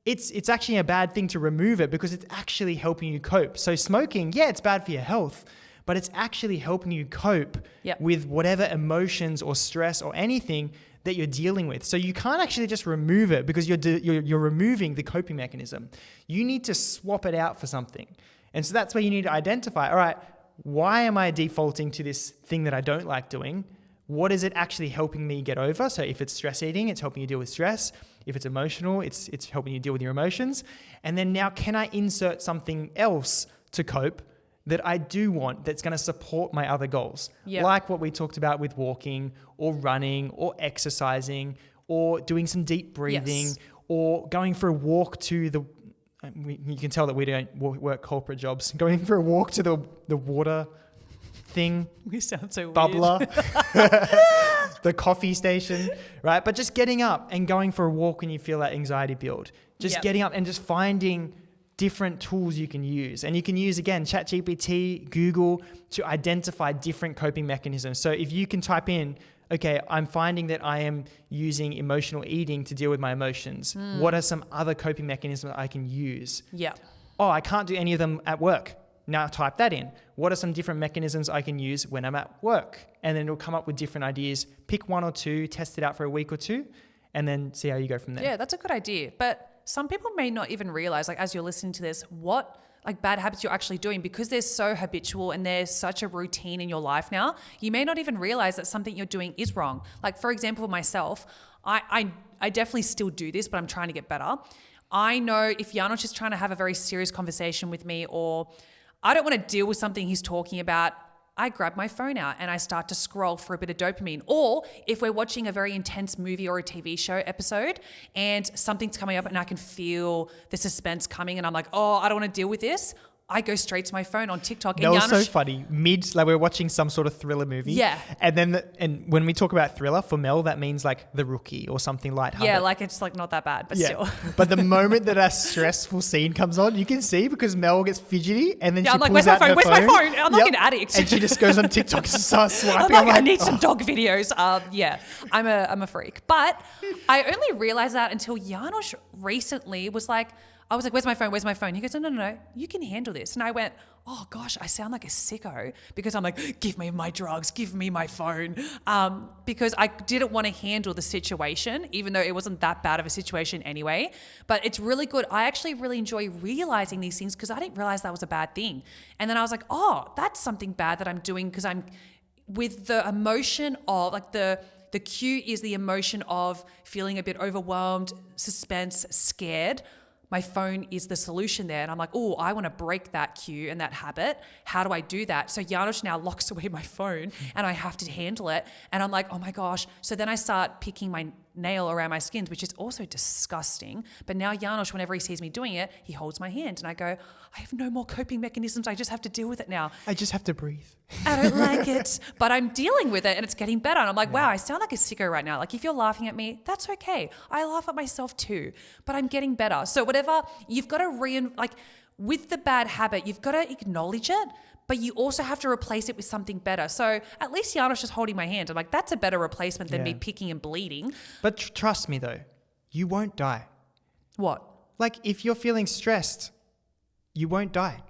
it's actually a bad thing to remove it, because it's actually helping you cope. So smoking, yeah, it's bad for your health, but it's actually helping you cope with whatever emotions or stress or anything that you're dealing with. So you can't actually just remove it, because you're removing the coping mechanism. You need to swap it out for something. And so that's where you need to identify, all right, why am I defaulting to this thing that I don't like doing? What is it actually helping me get over? So if it's stress eating, it's helping you deal with stress. If it's emotional, it's helping you deal with your emotions. And then now, can I insert something else to cope that I do want, that's going to support my other goals? Like what we talked about with walking or running or exercising or doing some deep breathing or going for a walk to the, you can tell that we don't work corporate jobs, going for a walk to the water thing. We sound so bubbler, the coffee station, right? But just getting up and going for a walk when you feel that anxiety build, just getting up and just finding different tools you can use. And you can use, again, ChatGPT, Google, to identify different coping mechanisms. So if you can type in, okay, I'm finding that I am using emotional eating to deal with my emotions. What are some other coping mechanisms I can use? Oh, I can't do any of them at work. Now type that in. What are some different mechanisms I can use when I'm at work? And then it'll come up with different ideas. Pick one or two, test it out for a week or two, and then see how you go from there. Yeah, that's a good idea. But some people may not even realize, like as you're listening to this, what like bad habits you're actually doing, because they're so habitual and there's such a routine in your life now, you may not even realize that something you're doing is wrong. Like for example, myself, I definitely still do this, but I'm trying to get better. I know if Janos is trying to have a very serious conversation with me, or I don't want to deal with something he's talking about, I grab my phone out and I start to scroll for a bit of dopamine. Or if we're watching a very intense movie or a TV show episode and something's coming up and I can feel the suspense coming and I'm like, oh, I don't want to deal with this, I go straight to my phone on TikTok. That was so funny. Like we're watching some sort of thriller movie. Yeah. And then, and when we talk about thriller, for Mel, that means like The Rookie or something lighthearted. Yeah, like it's like not that bad, but still. But the moment that a stressful scene comes on, you can see because Mel gets fidgety and then she I'm like, pulls where's my out phone? her Where's my phone? I'm like an addict. And she just goes on TikTok and starts swiping. I'm like, I need some dog videos. Yeah, I'm a freak. But I only realized that until Janos recently was like, I was like, where's my phone? Where's my phone? He goes, no, you can handle this. And I went, oh gosh, I sound like a sicko because I'm like, give me my drugs, give me my phone. Because I didn't want to handle the situation, even though it wasn't that bad of a situation anyway. But it's really good. I actually really enjoy realizing these things because I didn't realize that was a bad thing. And then I was like, oh, that's something bad that I'm doing because I'm with the emotion of like the cue is the emotion of feeling a bit overwhelmed, suspense, scared. My phone is the solution there. And I'm like, oh, I want to break that cue and that habit. How do I do that? So Janos now locks away my phone and I have to handle it. And I'm like, oh my gosh. So then I start picking my nail around my skins, which is also disgusting. But now Janos, whenever he sees me doing it, he holds my hand and I go, I have no more coping mechanisms. I just have to deal with it now. I just have to breathe. I don't like it, but I'm dealing with it and it's getting better. And I'm like, wow, I sound like a sicko right now. Like if you're laughing at me, that's okay. I laugh at myself too, but I'm getting better. So whatever, you've got to with the bad habit, you've got to acknowledge it, but you also have to replace it with something better. So at least Janos just holding my hand. I'm like, that's a better replacement than me picking and bleeding. But trust me though, you won't die. What? Like if you're feeling stressed, you won't die.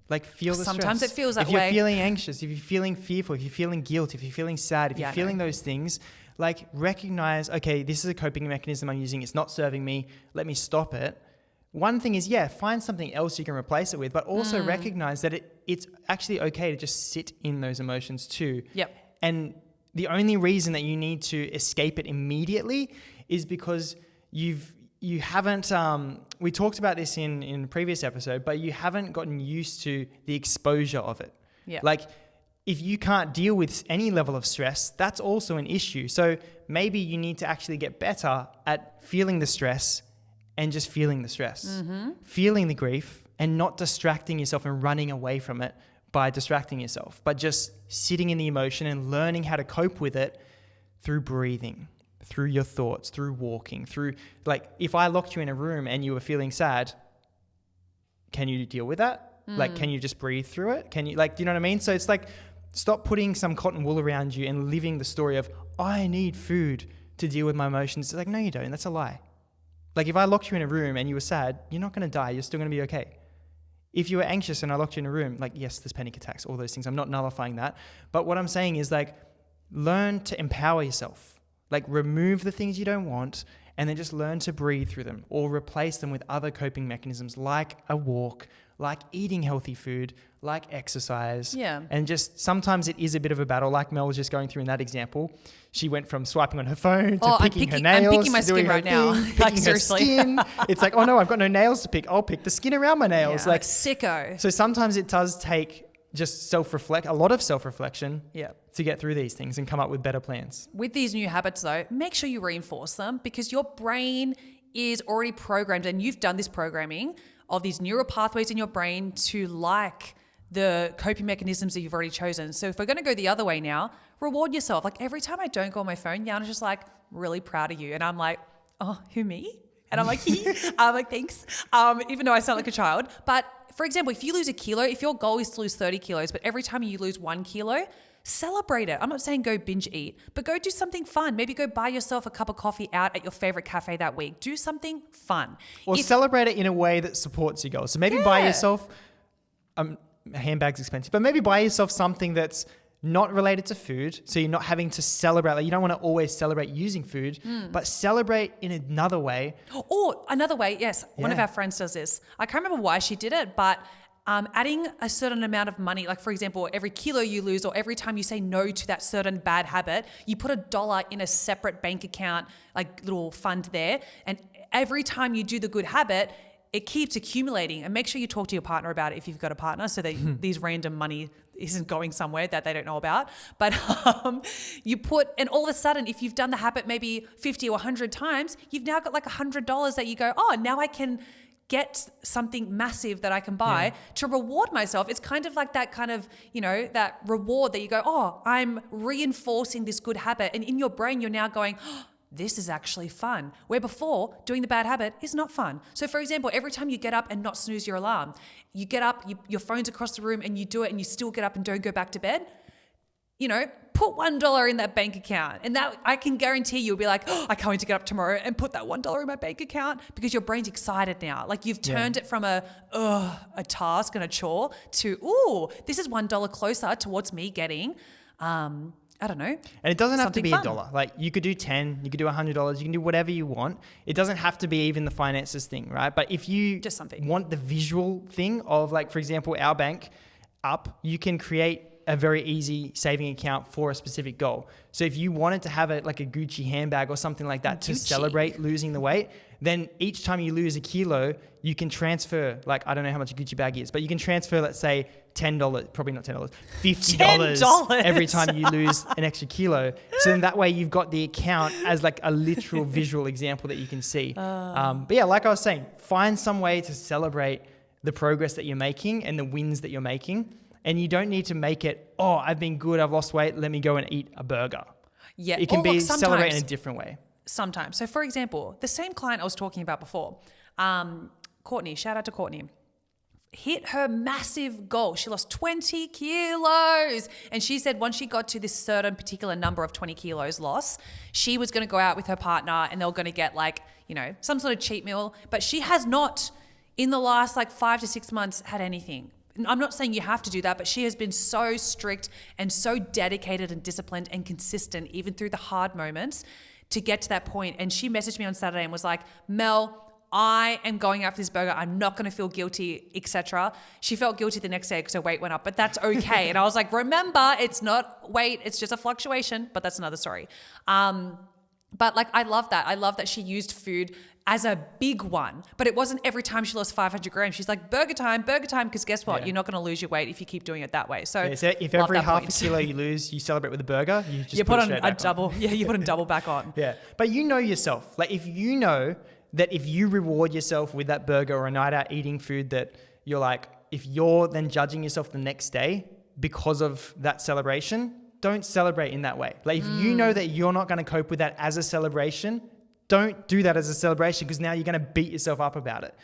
Like feel the stress. Sometimes it feels that way. If you're way. feeling anxious, if you're feeling fearful, if you're feeling guilt, if you're feeling sad, if you're feeling those things, like recognize, okay, this is a coping mechanism I'm using. It's not serving me. Let me stop it. One thing is, find something else you can replace it with, but also recognize that it's actually okay to just sit in those emotions too. Yep. And the only reason that you need to escape it immediately is because you haven't, we talked about this in a previous episode, but you haven't gotten used to the exposure of it. Yeah. Like if you can't deal with any level of stress, that's also an issue. So maybe you need to actually get better at feeling the stress and just feeling the stress, feeling the grief and not distracting yourself and running away from it by distracting yourself, but just sitting in the emotion and learning how to cope with it through breathing, through your thoughts, through walking, through like if I locked you in a room and you were feeling sad, can you deal with that? Like, can you just breathe through it? Can you do you know what I mean? So it's like, stop putting some cotton wool around you and living the story of, I need food to deal with my emotions. It's like, no, you don't. That's a lie. Like if I locked you in a room and you were sad, you're not going to die. You're still going to be okay. If you were anxious and I locked you in a room, like yes, there's panic attacks, all those things. I'm not nullifying that. But what I'm saying is like, learn to empower yourself. Like remove the things you don't want and then just learn to breathe through them or replace them with other coping mechanisms like a walk, like eating healthy food, like exercise. Yeah. And just sometimes it is a bit of a battle, like Mel was just going through in that example. She went from swiping on her phone to picking her nails. I'm picking my skin right now. Picking seriously. her skin. It's like, oh no, I've got no nails to pick. I'll pick the skin around my nails. Yeah, like sicko. So sometimes it does take just a lot of self-reflection to get through these things and come up with better plans. With these new habits though, make sure you reinforce them because your brain is already programmed and you've done this programming of these neural pathways in your brain to like the coping mechanisms that you've already chosen. So if we're going to go the other way now, reward yourself. Like every time I don't go on my phone, Jana's just like, really proud of you. And I'm like, oh, who, me? And I'm like, I'm like, thanks. Even though I sound like a child. But for example, if you lose a kilo, if your goal is to lose 30 kilos, but every time you lose 1 kilo, celebrate it. I'm not saying go binge eat, but go do something fun. Maybe go buy yourself a cup of coffee out at your favorite cafe that week. Do something fun. Or celebrate it in a way that supports your goals. So maybe buy yourself, a handbag's expensive, but maybe buy yourself something that's not related to food. So you're not having to celebrate. Like you don't want to always celebrate using food, but celebrate in another way. Or another way, yes. One of our friends does this. I can't remember why she did it, but adding a certain amount of money, like for example, every kilo you lose or every time you say no to that certain bad habit, you put $1 in a separate bank account, like little fund there. And every time you do the good habit, it keeps accumulating. And make sure you talk to your partner about it if you've got a partner, so that these random money isn't going somewhere that they don't know about. But you put, and all of a sudden, if you've done the habit maybe 50 or 100 times, you've now got like $100 that you go, oh, now I can get something massive that I can buy to reward myself. It's kind of like that kind of, that reward that you go, oh, I'm reinforcing this good habit. And in your brain, you're now going, oh, this is actually fun. Where before, doing the bad habit is not fun. So for example, every time you get up and not snooze your alarm, you get up, your phone's across the room and you do it and you still get up and don't go back to bed, put $1 in that bank account. And that, I can guarantee you'll be like, oh, I can't wait to get up tomorrow and put that $1 in my bank account, because your brain's excited now. Like you've turned it from a task and a chore to, ooh, this is $1 closer towards me getting, I don't know. And it doesn't have to be fun. $1. Like you could do 10, you could do $100, you can do whatever you want. It doesn't have to be even the finances thing, right? But if you just something, want the visual thing of, like, for example, our bank up, you can create a very easy saving account for a specific goal. So if you wanted to have a Gucci handbag or something like that to celebrate losing the weight, then each time you lose a kilo, you can transfer, like, I don't know how much a Gucci bag is, but you can transfer, let's say, $10, probably not $10, $50 every time you lose an extra kilo. So then that way you've got the account as like a literal visual example that you can see. But yeah, like I was saying, find some way to celebrate the progress that you're making and the wins that you're making. And you don't need to make it, oh, I've been good, I've lost weight, let me go and eat a burger. Yeah. It can be celebrated in a different way. Sometimes. So for example, the same client I was talking about before, Courtney, shout out to Courtney, hit her massive goal. She lost 20 kilos. And she said once she got to this certain particular number of 20 kilos loss, she was going to go out with her partner and they were going to get some sort of cheat meal. But she has not, in the last 5 to 6 months, had anything. I'm not saying you have to do that, but she has been so strict and so dedicated and disciplined and consistent, even through the hard moments, to get to that point. And she messaged me on Saturday and was like, Mel, I am going out for this burger. I'm not going to feel guilty, etc. She felt guilty the next day because her weight went up, but that's okay. And I was like, remember, it's not weight, it's just a fluctuation, but that's another story. But I love that. I love that she used food as a big one, but it wasn't every time she lost 500 grams. She's like, burger time, because guess what? You're not going to lose your weight if you keep doing it that way. So if every half a kilo you lose, you celebrate with a burger, you just put on a double. You put a double back on. Yeah. But you know yourself. Like if you know that if you reward yourself with that burger or a night out eating food, that you're like, if you're then judging yourself the next day because of that celebration, don't celebrate in that way. Like if you know that you're not going to cope with that as a celebration, don't do that as a celebration, because now you're going to beat yourself up about it.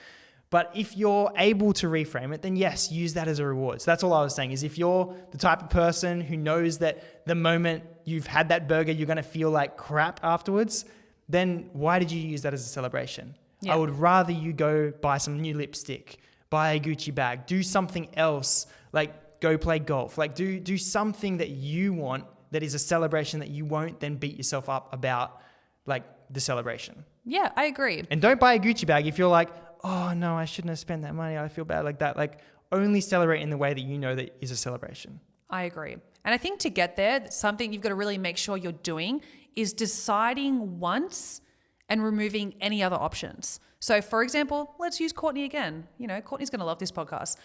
But if you're able to reframe it, then yes, use that as a reward. So that's all I was saying, is if you're the type of person who knows that the moment you've had that burger, you're going to feel like crap afterwards, then why did you use that as a celebration? Yeah. I would rather you go buy some new lipstick, buy a Gucci bag, do something else, like go play golf, like do something that you want that is a celebration that you won't then beat yourself up about, like the celebration. Yeah, I agree. And don't buy a Gucci bag if you're like, oh no, I shouldn't have spent that money, I feel bad like that. Like only celebrate in the way that you know that is a celebration. I agree. And I think to get there, something you've got to really make sure you're doing is deciding once and removing any other options. So for example, let's use Courtney again. Courtney's going to love this podcast.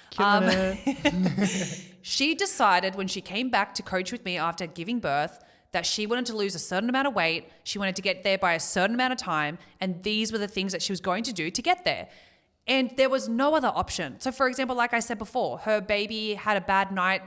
She decided when she came back to coach with me after giving birth that she wanted to lose a certain amount of weight. She wanted to get there by a certain amount of time. And these were the things that she was going to do to get there. And there was no other option. So for example, like I said before, her baby had a bad night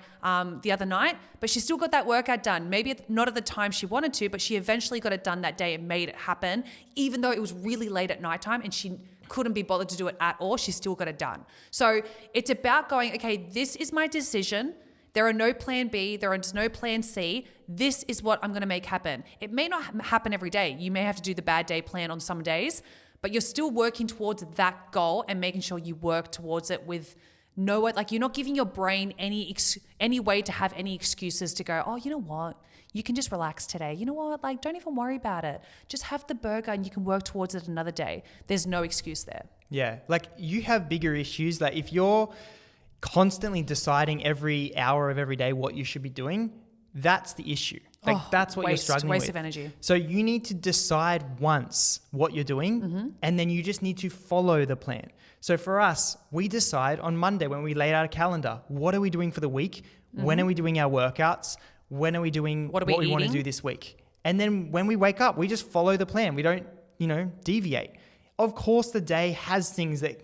the other night, but she still got that workout done. Maybe not at the time she wanted to, but she eventually got it done that day and made it happen. Even though it was really late at nighttime and she couldn't be bothered to do it at all, she still got it done. So it's about going, okay, this is my decision. There are no plan B. There is no plan C. This is what I'm going to make happen. It may not happen every day. You may have to do the bad day plan on some days, but you're still working towards that goal and making sure you work towards it with you're not giving your brain any way to have any excuses to go, oh, you know what? You can just relax today. You know what? Don't even worry about it. Just have the burger and you can work towards it another day. There's no excuse there. Yeah. You have bigger issues. Like if you're constantly deciding every hour of every day what you should be doing, that's the issue. That's what you're struggling with. Waste of energy. So you need to decide once what you're doing, and then you just need to follow the plan. So for us, we decide on Monday when we lay out a calendar, what are we doing for the week? When are we doing our workouts? When are we doing what we want to do this week? And then when we wake up, we just follow the plan. We don't, deviate. Of course, the day has things that,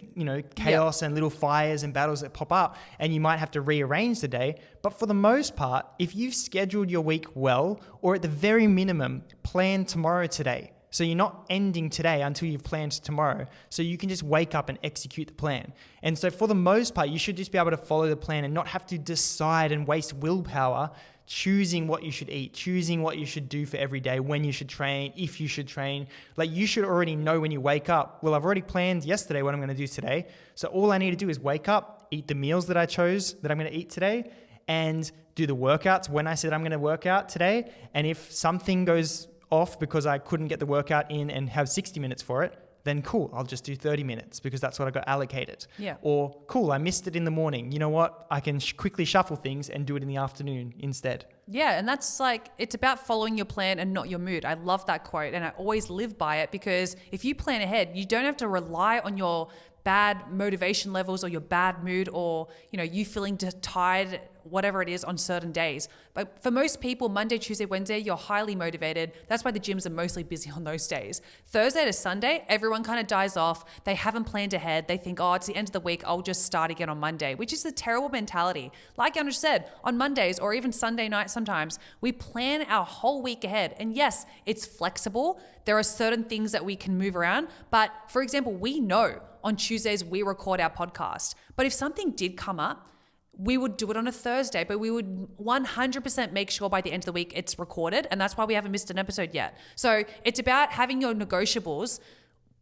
chaos and little fires and battles that pop up, and you might have to rearrange the day. But for the most part, if you've scheduled your week well, or at the very minimum, plan tomorrow today. So you're not ending today until you've planned tomorrow. So you can just wake up and execute the plan. And so for the most part, you should just be able to follow the plan and not have to decide and waste willpower choosing what you should eat, choosing what you should do for every day, when you should train, if you should train. Like, you should already know when you wake up, well, I've already planned yesterday what I'm going to do today. So all I need to do is wake up, eat the meals that I chose that I'm going to eat today, and do the workouts when I said I'm going to work out today. And if something goes off because I couldn't get the workout in and have 60 minutes for it, then cool, I'll just do 30 minutes because that's what I got allocated. Yeah. Or cool, I missed it in the morning. You know what? I can quickly shuffle things and do it in the afternoon instead. Yeah, and that's it's about following your plan and not your mood. I love that quote, and I always live by it, because if you plan ahead, you don't have to rely on your bad motivation levels or your bad mood, or you feeling tired, whatever it is, on certain days. But for most people, Monday, Tuesday, Wednesday, you're highly motivated. That's why the gyms are mostly busy on those days. Thursday to Sunday, everyone kind of dies off. They haven't planned ahead. They think, oh, it's the end of the week, I'll just start again on Monday, which is a terrible mentality. Like Andrew said, on Mondays or even Sunday night sometimes, we plan our whole week ahead. And yes, it's flexible. There are certain things that we can move around. But for example, we know on Tuesdays we record our podcast. But if something did come up, we would do it on a Thursday, but we would 100% make sure by the end of the week it's recorded. And that's why we haven't missed an episode yet. So it's about having your negotiables,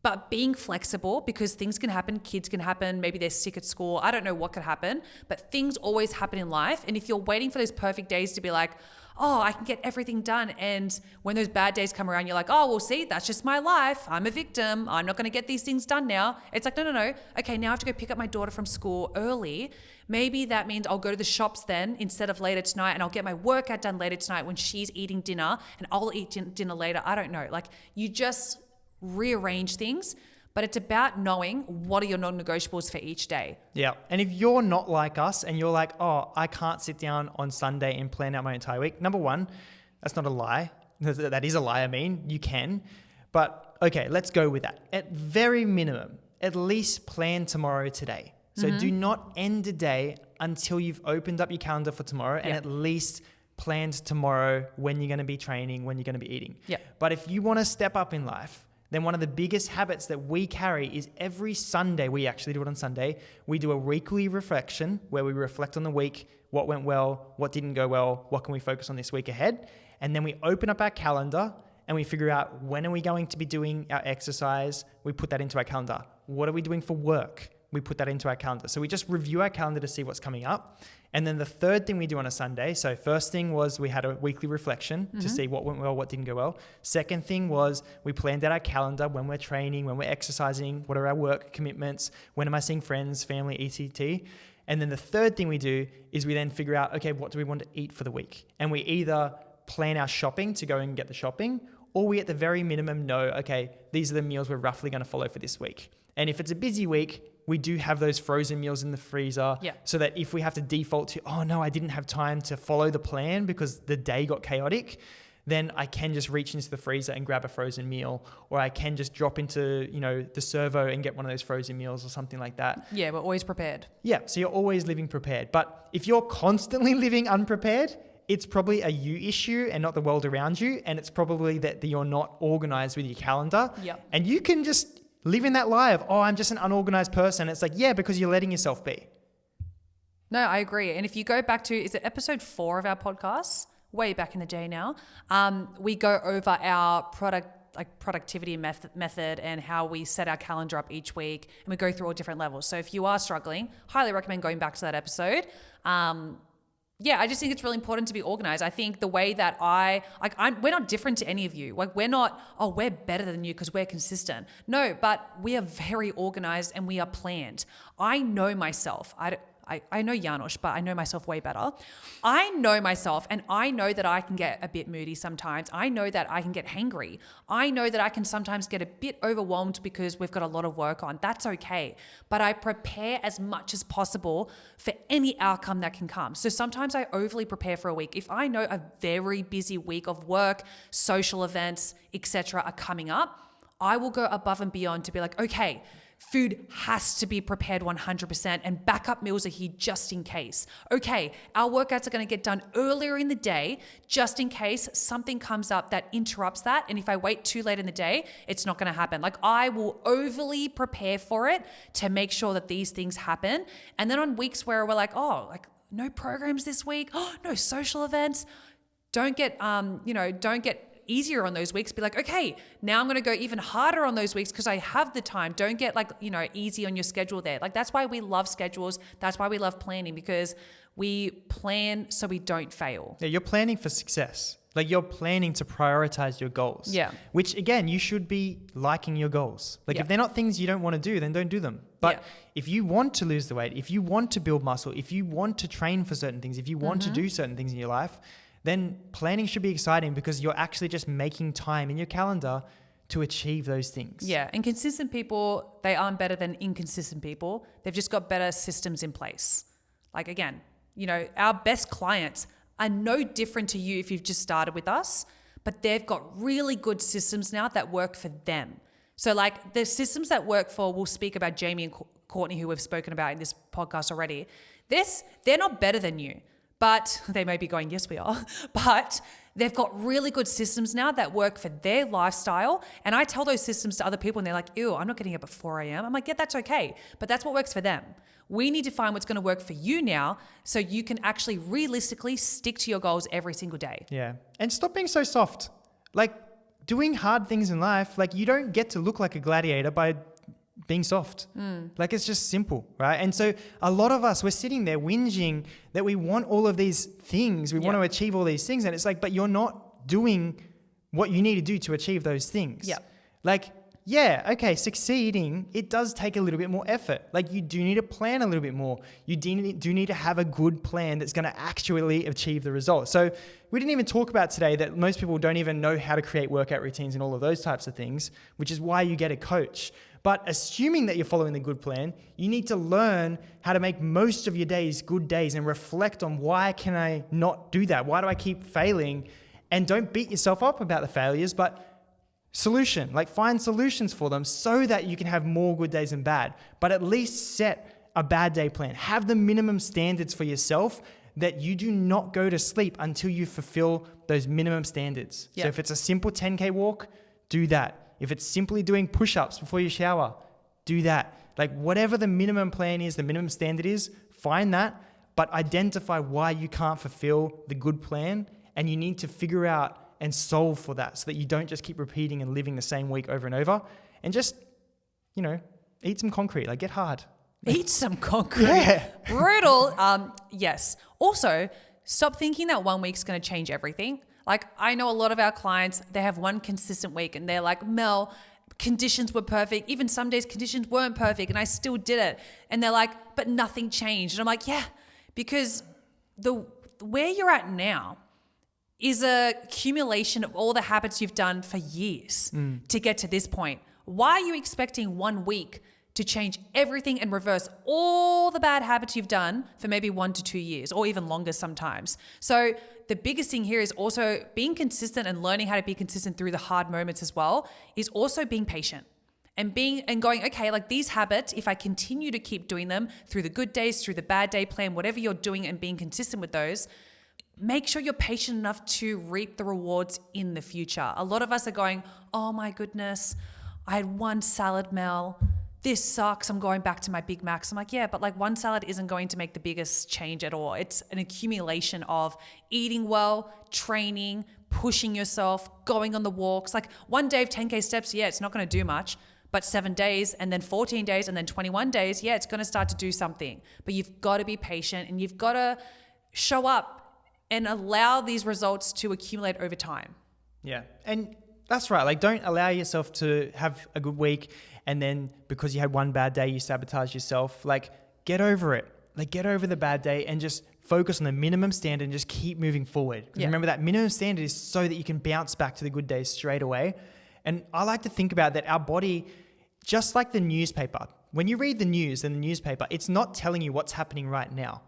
but being flexible, because things can happen, kids can happen, maybe they're sick at school. I don't know what could happen, but things always happen in life. And if you're waiting for those perfect days to be like, oh, I can get everything done, and when those bad days come around, you're like, oh, well, see, that's just my life. I'm a victim. I'm not going to get these things done now. It's like, no. Okay, now I have to go pick up my daughter from school early. Maybe that means I'll go to the shops then instead of later tonight, and I'll get my workout done later tonight when she's eating dinner, and I'll eat dinner later. I don't know. Like, you just rearrange things. But it's about knowing what are your non-negotiables for each day. Yeah. And if you're not like us and you're like, oh, I can't sit down on Sunday and plan out my entire week. Number one, that's not a lie. That is a lie. I mean, you can. But okay, let's go with that. At very minimum, at least plan tomorrow today. So do not end the day until you've opened up your calendar for tomorrow and at least planned tomorrow when you're going to be training, when you're going to be eating. Yeah. But if you want to step up in life, then one of the biggest habits that we carry is every Sunday, we actually do it on Sunday, we do a weekly reflection where we reflect on the week, what went well, what didn't go well, what can we focus on this week ahead. And then we open up our calendar and we figure out when are we going to be doing our exercise, we put that into our calendar. What are we doing for work? We put that into our calendar. So we just review our calendar to see what's coming up. And then the third thing we do on a Sunday, so first thing was we had a weekly reflection to see what went well, what didn't go well. Second thing was we planned out our calendar, when we're training, when we're exercising, what are our work commitments, when am I seeing friends, family, etc. And then the third thing we do is we then figure out, okay, what do we want to eat for the week? And we either plan our shopping to go and get the shopping, or we at the very minimum know, okay, these are the meals we're roughly going to follow for this week. And if it's a busy week, we do have those frozen meals in the freezer so that if we have to default to, oh no, I didn't have time to follow the plan because the day got chaotic, then I can just reach into the freezer and grab a frozen meal, or I can just drop into, the servo and get one of those frozen meals or something like that. Yeah, we're always prepared. Yeah, so you're always living prepared. But if you're constantly living unprepared, it's probably a you issue and not the world around you. And it's probably that you're not organized with your calendar. Yep. And you can just live in that lie of, oh, I'm just an unorganized person. It's like, yeah, because you're letting yourself be. No, I agree. And if you go back to, is it episode 4 of our podcast? Way back in the day now. We go over our productivity method and how we set our calendar up each week, and we go through all different levels. So if you are struggling, highly recommend going back to that episode. I just think it's really important to be organized. I think the way that we're not different to any of you. Like, we're not, oh, we're better than you because we're consistent. No, but we are very organized and we are planned. I know myself. I know Janusz, but I know myself way better. I know myself, and I know that I can get a bit moody sometimes. I know that I can get hangry. I know that I can sometimes get a bit overwhelmed because we've got a lot of work on. That's okay. But I prepare as much as possible for any outcome that can come. So sometimes I overly prepare for a week. If I know a very busy week of work, social events, etc. are coming up, I will go above and beyond to be like, okay, food has to be prepared 100% and backup meals are here just in case. Okay, our workouts are going to get done earlier in the day just in case something comes up that interrupts that. And if I wait too late in the day, it's not going to happen. Like I will overly prepare for it to make sure that these things happen. And then on weeks where we're like, oh, like no programs this week, oh, no social events, don't get easier on those weeks. Be like, okay, now I'm going to go even harder on those weeks because I have the time. Don't get easy on your schedule there. Like that's why we love schedules. That's why we love planning, because we plan so we don't fail. Yeah, you're planning for success. Like you're planning to prioritize your goals. Yeah. Which again, you should be liking your goals. Like if they're not things you don't want to do, then don't do them. But if you want to lose the weight, if you want to build muscle, if you want to train for certain things, if you want to do certain things in your life, then planning should be exciting because you're actually just making time in your calendar to achieve those things. Yeah, and consistent people, they aren't better than inconsistent people. They've just got better systems in place. Like again, our best clients are no different to you if you've just started with us, but they've got really good systems now that work for them. So like the systems that work for, we'll speak about Jamie and Courtney, who we've spoken about in this podcast already. They're not better than you. But they may be going, yes, we are. But they've got really good systems now that work for their lifestyle. And I tell those systems to other people and they're like, ew, I'm not getting up at 4 a.m. I'm like, yeah, that's okay. But that's what works for them. We need to find what's going to work for you now so you can actually realistically stick to your goals every single day. Yeah. And stop being so soft. Like doing hard things in life, like you don't get to look like a gladiator by being soft. Like it's just simple, right? And so a lot of us, we're sitting there whinging that we want all of these things. We want to achieve all these things. And it's like, but you're not doing what you need to do to achieve those things. Yeah. Like, yeah, okay, succeeding, it does take a little bit more effort. Like you do need to plan a little bit more. You do need to have a good plan that's going to actually achieve the result. So we didn't even talk about today that most people don't even know how to create workout routines and all of those types of things, which is why you get a coach. But assuming that you're following the good plan, you need to learn how to make most of your days good days and reflect on why can I not do that? Why do I keep failing? And don't beat yourself up about the failures, but find solutions for them so that you can have more good days than bad. But at least set a bad day plan. Have the minimum standards for yourself that you do not go to sleep until you fulfill those minimum standards. Yep. So if it's a simple 10K walk, do that. If it's simply doing push-ups before you shower, do that. Like whatever the minimum plan is, the minimum standard is, find that, but identify why you can't fulfill the good plan, and you need to figure out and solve for that so that you don't just keep repeating and living the same week over and over, and just, eat some concrete, like get hard. Eat some concrete. Yeah. Brutal. Yes. Also, stop thinking that 1 week's going to change everything. Like I know a lot of our clients, they have one consistent week and they're like, Mel, conditions were perfect. Even some days conditions weren't perfect and I still did it. And they're like, but nothing changed. And I'm like, yeah, because where you're at now is a accumulation of all the habits you've done for years to get to this point. Why are you expecting 1 week to change everything and reverse all the bad habits you've done for maybe 1 to 2 years or even longer sometimes? So the biggest thing here is also being consistent and learning how to be consistent through the hard moments as well, is also being patient and going, okay, like these habits, if I continue to keep doing them through the good days, through the bad day plan, whatever you're doing and being consistent with those, make sure you're patient enough to reap the rewards in the future. A lot of us are going, oh my goodness, I had one salad, Mel. This sucks. I'm going back to my Big Macs. I'm like, yeah, but like one salad isn't going to make the biggest change at all. It's an accumulation of eating well, training, pushing yourself, going on the walks. Like 1 day of 10K steps, yeah, it's not going to do much. But 7 days and then 14 days and then 21 days, yeah, it's going to start to do something. But you've got to be patient and you've got to show up and allow these results to accumulate over time. Yeah. And that's right. Like don't allow yourself to have a good week and then because you had one bad day, you sabotage yourself. Like get over it. Like get over the bad day and just focus on the minimum standard and just keep moving forward. Yeah. Remember that minimum standard is so that you can bounce back to the good days straight away. And I like to think about that our body, just like the newspaper, when you read the news in the newspaper, it's not telling you what's happening right now.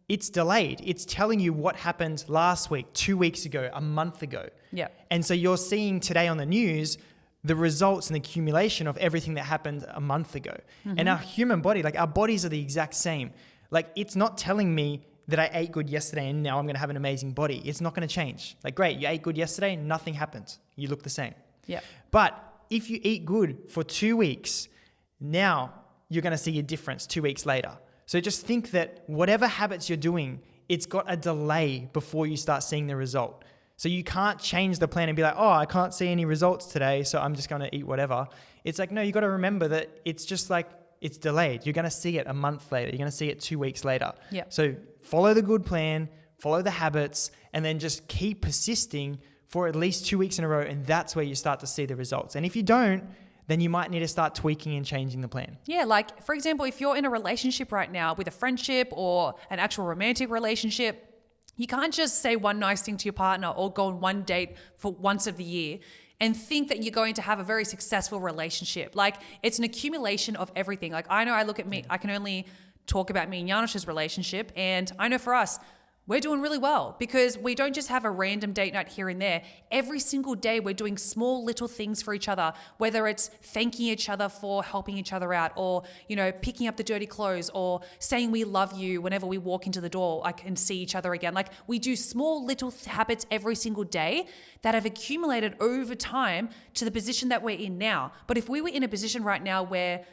It's delayed. It's telling you what happened last week, 2 weeks ago, a month ago. Yeah. And so you're seeing today on the news the results and the accumulation of everything that happened a month ago. And our human body, like our bodies are the exact same. Like it's not telling me that I ate good yesterday and now I'm going to have an amazing body. It's not going to change. Like, great, you ate good yesterday, nothing happened. You look the same. Yeah. But if you eat good for 2 weeks, now you're going to see a difference 2 weeks later. So just think that whatever habits you're doing, it's got a delay before you start seeing the result. So you can't change the plan and be like, oh, I can't see any results today, so I'm just going to eat whatever. It's like, no, you got to remember that it's just like, it's delayed. You're going to see it a month later. You're going to see it 2 weeks later. Yeah. So follow the good plan, follow the habits, and then just keep persisting for at least 2 weeks in a row. And that's where you start to see the results. And if you don't, then you might need to start tweaking and changing the plan. Yeah, like for example, if you're in a relationship right now with a friendship or an actual romantic relationship, you can't just say one nice thing to your partner or go on one date for once of the year and think that you're going to have a very successful relationship. Like it's an accumulation of everything. Like I know I look at me, I can only talk about me and Janusz's relationship, and I know for us, we're doing really well because we don't just have a random date night here and there. Every single day we're doing small little things for each other, whether it's thanking each other for helping each other out or, picking up the dirty clothes or saying we love you whenever we walk into the door, I can see each other again. Like we do small little habits every single day that have accumulated over time to the position that we're in now. But if we were in a position right now where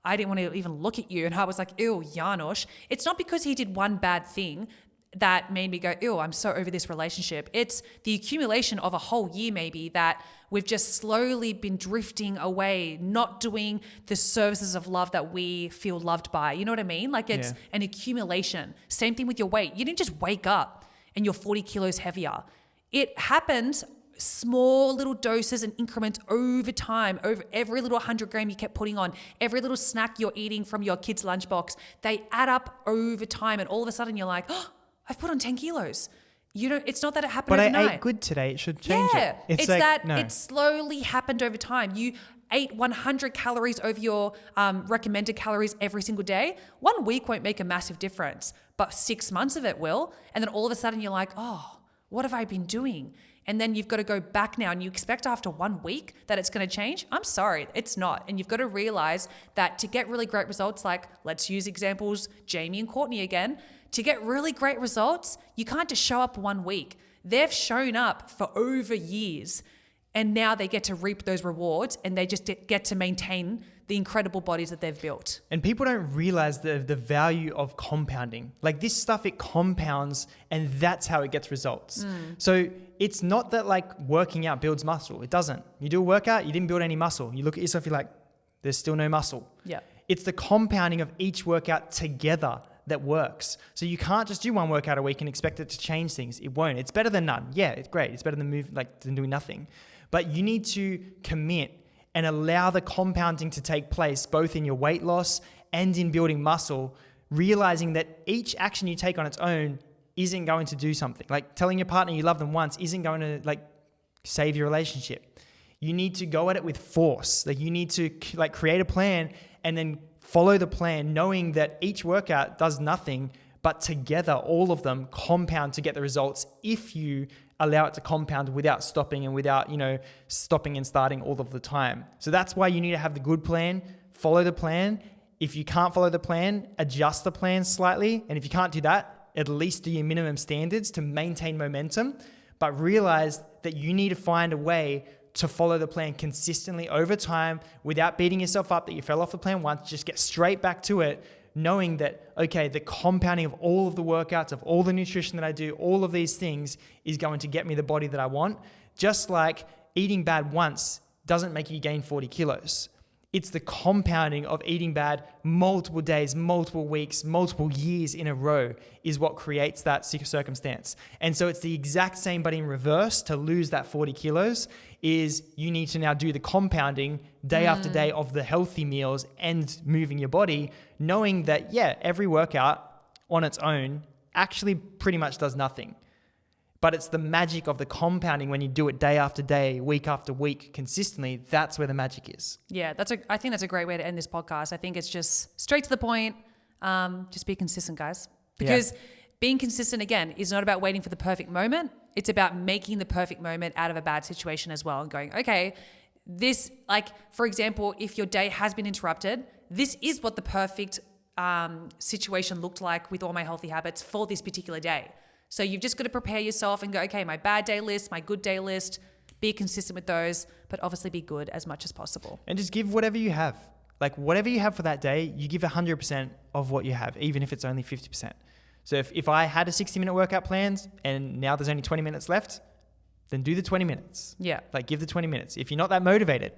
I didn't want to even look at you and I was like, ew, Janusz, it's not because he did one bad thing that made me go, ew, I'm so over this relationship. It's the accumulation of a whole year maybe that we've just slowly been drifting away, not doing the services of love that we feel loved by. You know what I mean? Like it's an accumulation. Same thing with your weight. You didn't just wake up and you're 40 kilos heavier. It happens small little doses and increments over time, over every little 100 gram you kept putting on, every little snack you're eating from your kid's lunchbox, they add up over time. And all of a sudden you're like, oh, I've put on 10 kilos. It's not that it happened overnight. But I ate good today. It should change it. It's like, that it slowly happened over time. You ate 100 calories over your recommended calories every single day. 1 week won't make a massive difference, but 6 months of it will. And then all of a sudden you're like, oh, what have I been doing? And then you've got to go back now and you expect after 1 week that it's going to change. I'm sorry, it's not. And you've got to realize that to get really great results, like let's use examples, Jamie and Courtney again, to get really great results, you can't just show up 1 week. They've shown up for over years and now they get to reap those rewards and they just get to maintain the incredible bodies that they've built. And people don't realize the value of compounding. Like this stuff, it compounds and that's how it gets results. So it's not that like working out builds muscle. It doesn't. You do a workout, you didn't build any muscle. You look at yourself, you're like, there's still no muscle. Yeah. It's the compounding of each workout together that works. So you can't just do one workout a week and expect it to change things. It won't. It's better than none. Yeah, it's great. It's better than than doing nothing. But you need to commit and allow the compounding to take place both in your weight loss and in building muscle, realizing that each action you take on its own isn't going to do something. Like telling your partner you love them once isn't going to like save your relationship. You need to go at it with force. Like you need to like create a plan and then follow the plan, knowing that each workout does nothing, but together, all of them compound to get the results if you allow it to compound without stopping and without, stopping and starting all of the time. So that's why you need to have the good plan, follow the plan. If you can't follow the plan, adjust the plan slightly. And if you can't do that, at least do your minimum standards to maintain momentum, but realize that you need to find a way to follow the plan consistently over time without beating yourself up that you fell off the plan once. Just get straight back to it, knowing that, okay, the compounding of all of the workouts, of all the nutrition that I do, all of these things is going to get me the body that I want. Just like eating bad once doesn't make you gain 40 kilos. It's the compounding of eating bad multiple days, multiple weeks, multiple years in a row is what creates that circumstance. And so it's the exact same, but in reverse. To lose that 40 kilos is you need to now do the compounding day after day of the healthy meals and moving your body, knowing that, every workout on its own actually pretty much does nothing. But it's the magic of the compounding when you do it day after day, week after week, consistently. That's where the magic is. Yeah, I think that's a great way to end this podcast. I think it's just straight to the point. Just be consistent, guys. Because being consistent, again, is not about waiting for the perfect moment. It's about making the perfect moment out of a bad situation as well and going, okay, this, like, for example, if your day has been interrupted, this is what the perfect situation looked like with all my healthy habits for this particular day. So you've just got to prepare yourself and go, okay, my bad day list, my good day list, be consistent with those, but obviously be good as much as possible. And just give whatever you have. Like whatever you have for that day, you give 100% of what you have, even if it's only 50%. So if I had a 60-minute workout planned and now there's only 20 minutes left, then do the 20 minutes. Yeah. Like give the 20 minutes. If you're not that motivated,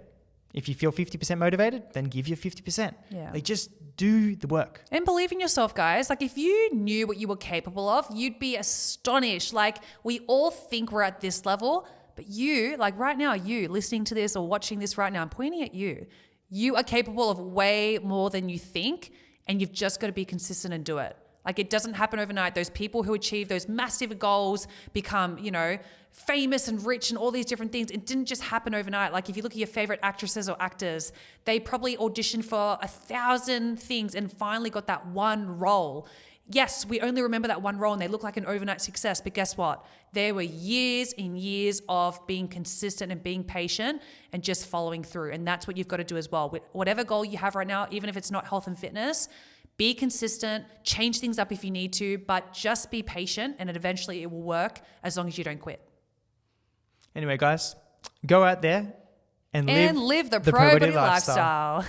if you feel 50% motivated, then give your 50%. Yeah. Like just do the work. And believe in yourself, guys. Like if you knew what you were capable of, you'd be astonished. Like we all think we're at this level, but you, like right now, you listening to this or watching this right now, I'm pointing at you. You are capable of way more than you think, and you've just got to be consistent and do it. Like it doesn't happen overnight. Those people who achieve those massive goals become, famous and rich and all these different things. It didn't just happen overnight. Like if you look at your favorite actresses or actors, they probably auditioned for 1,000 things and finally got that one role. Yes, we only remember that one role and they look like an overnight success, but guess what? There were years and years of being consistent and being patient and just following through. And that's what you've got to do as well. With whatever goal you have right now, even if it's not health and fitness, be consistent, change things up if you need to, but just be patient and eventually it will work as long as you don't quit. Anyway, guys, go out there and live the Pro Body lifestyle.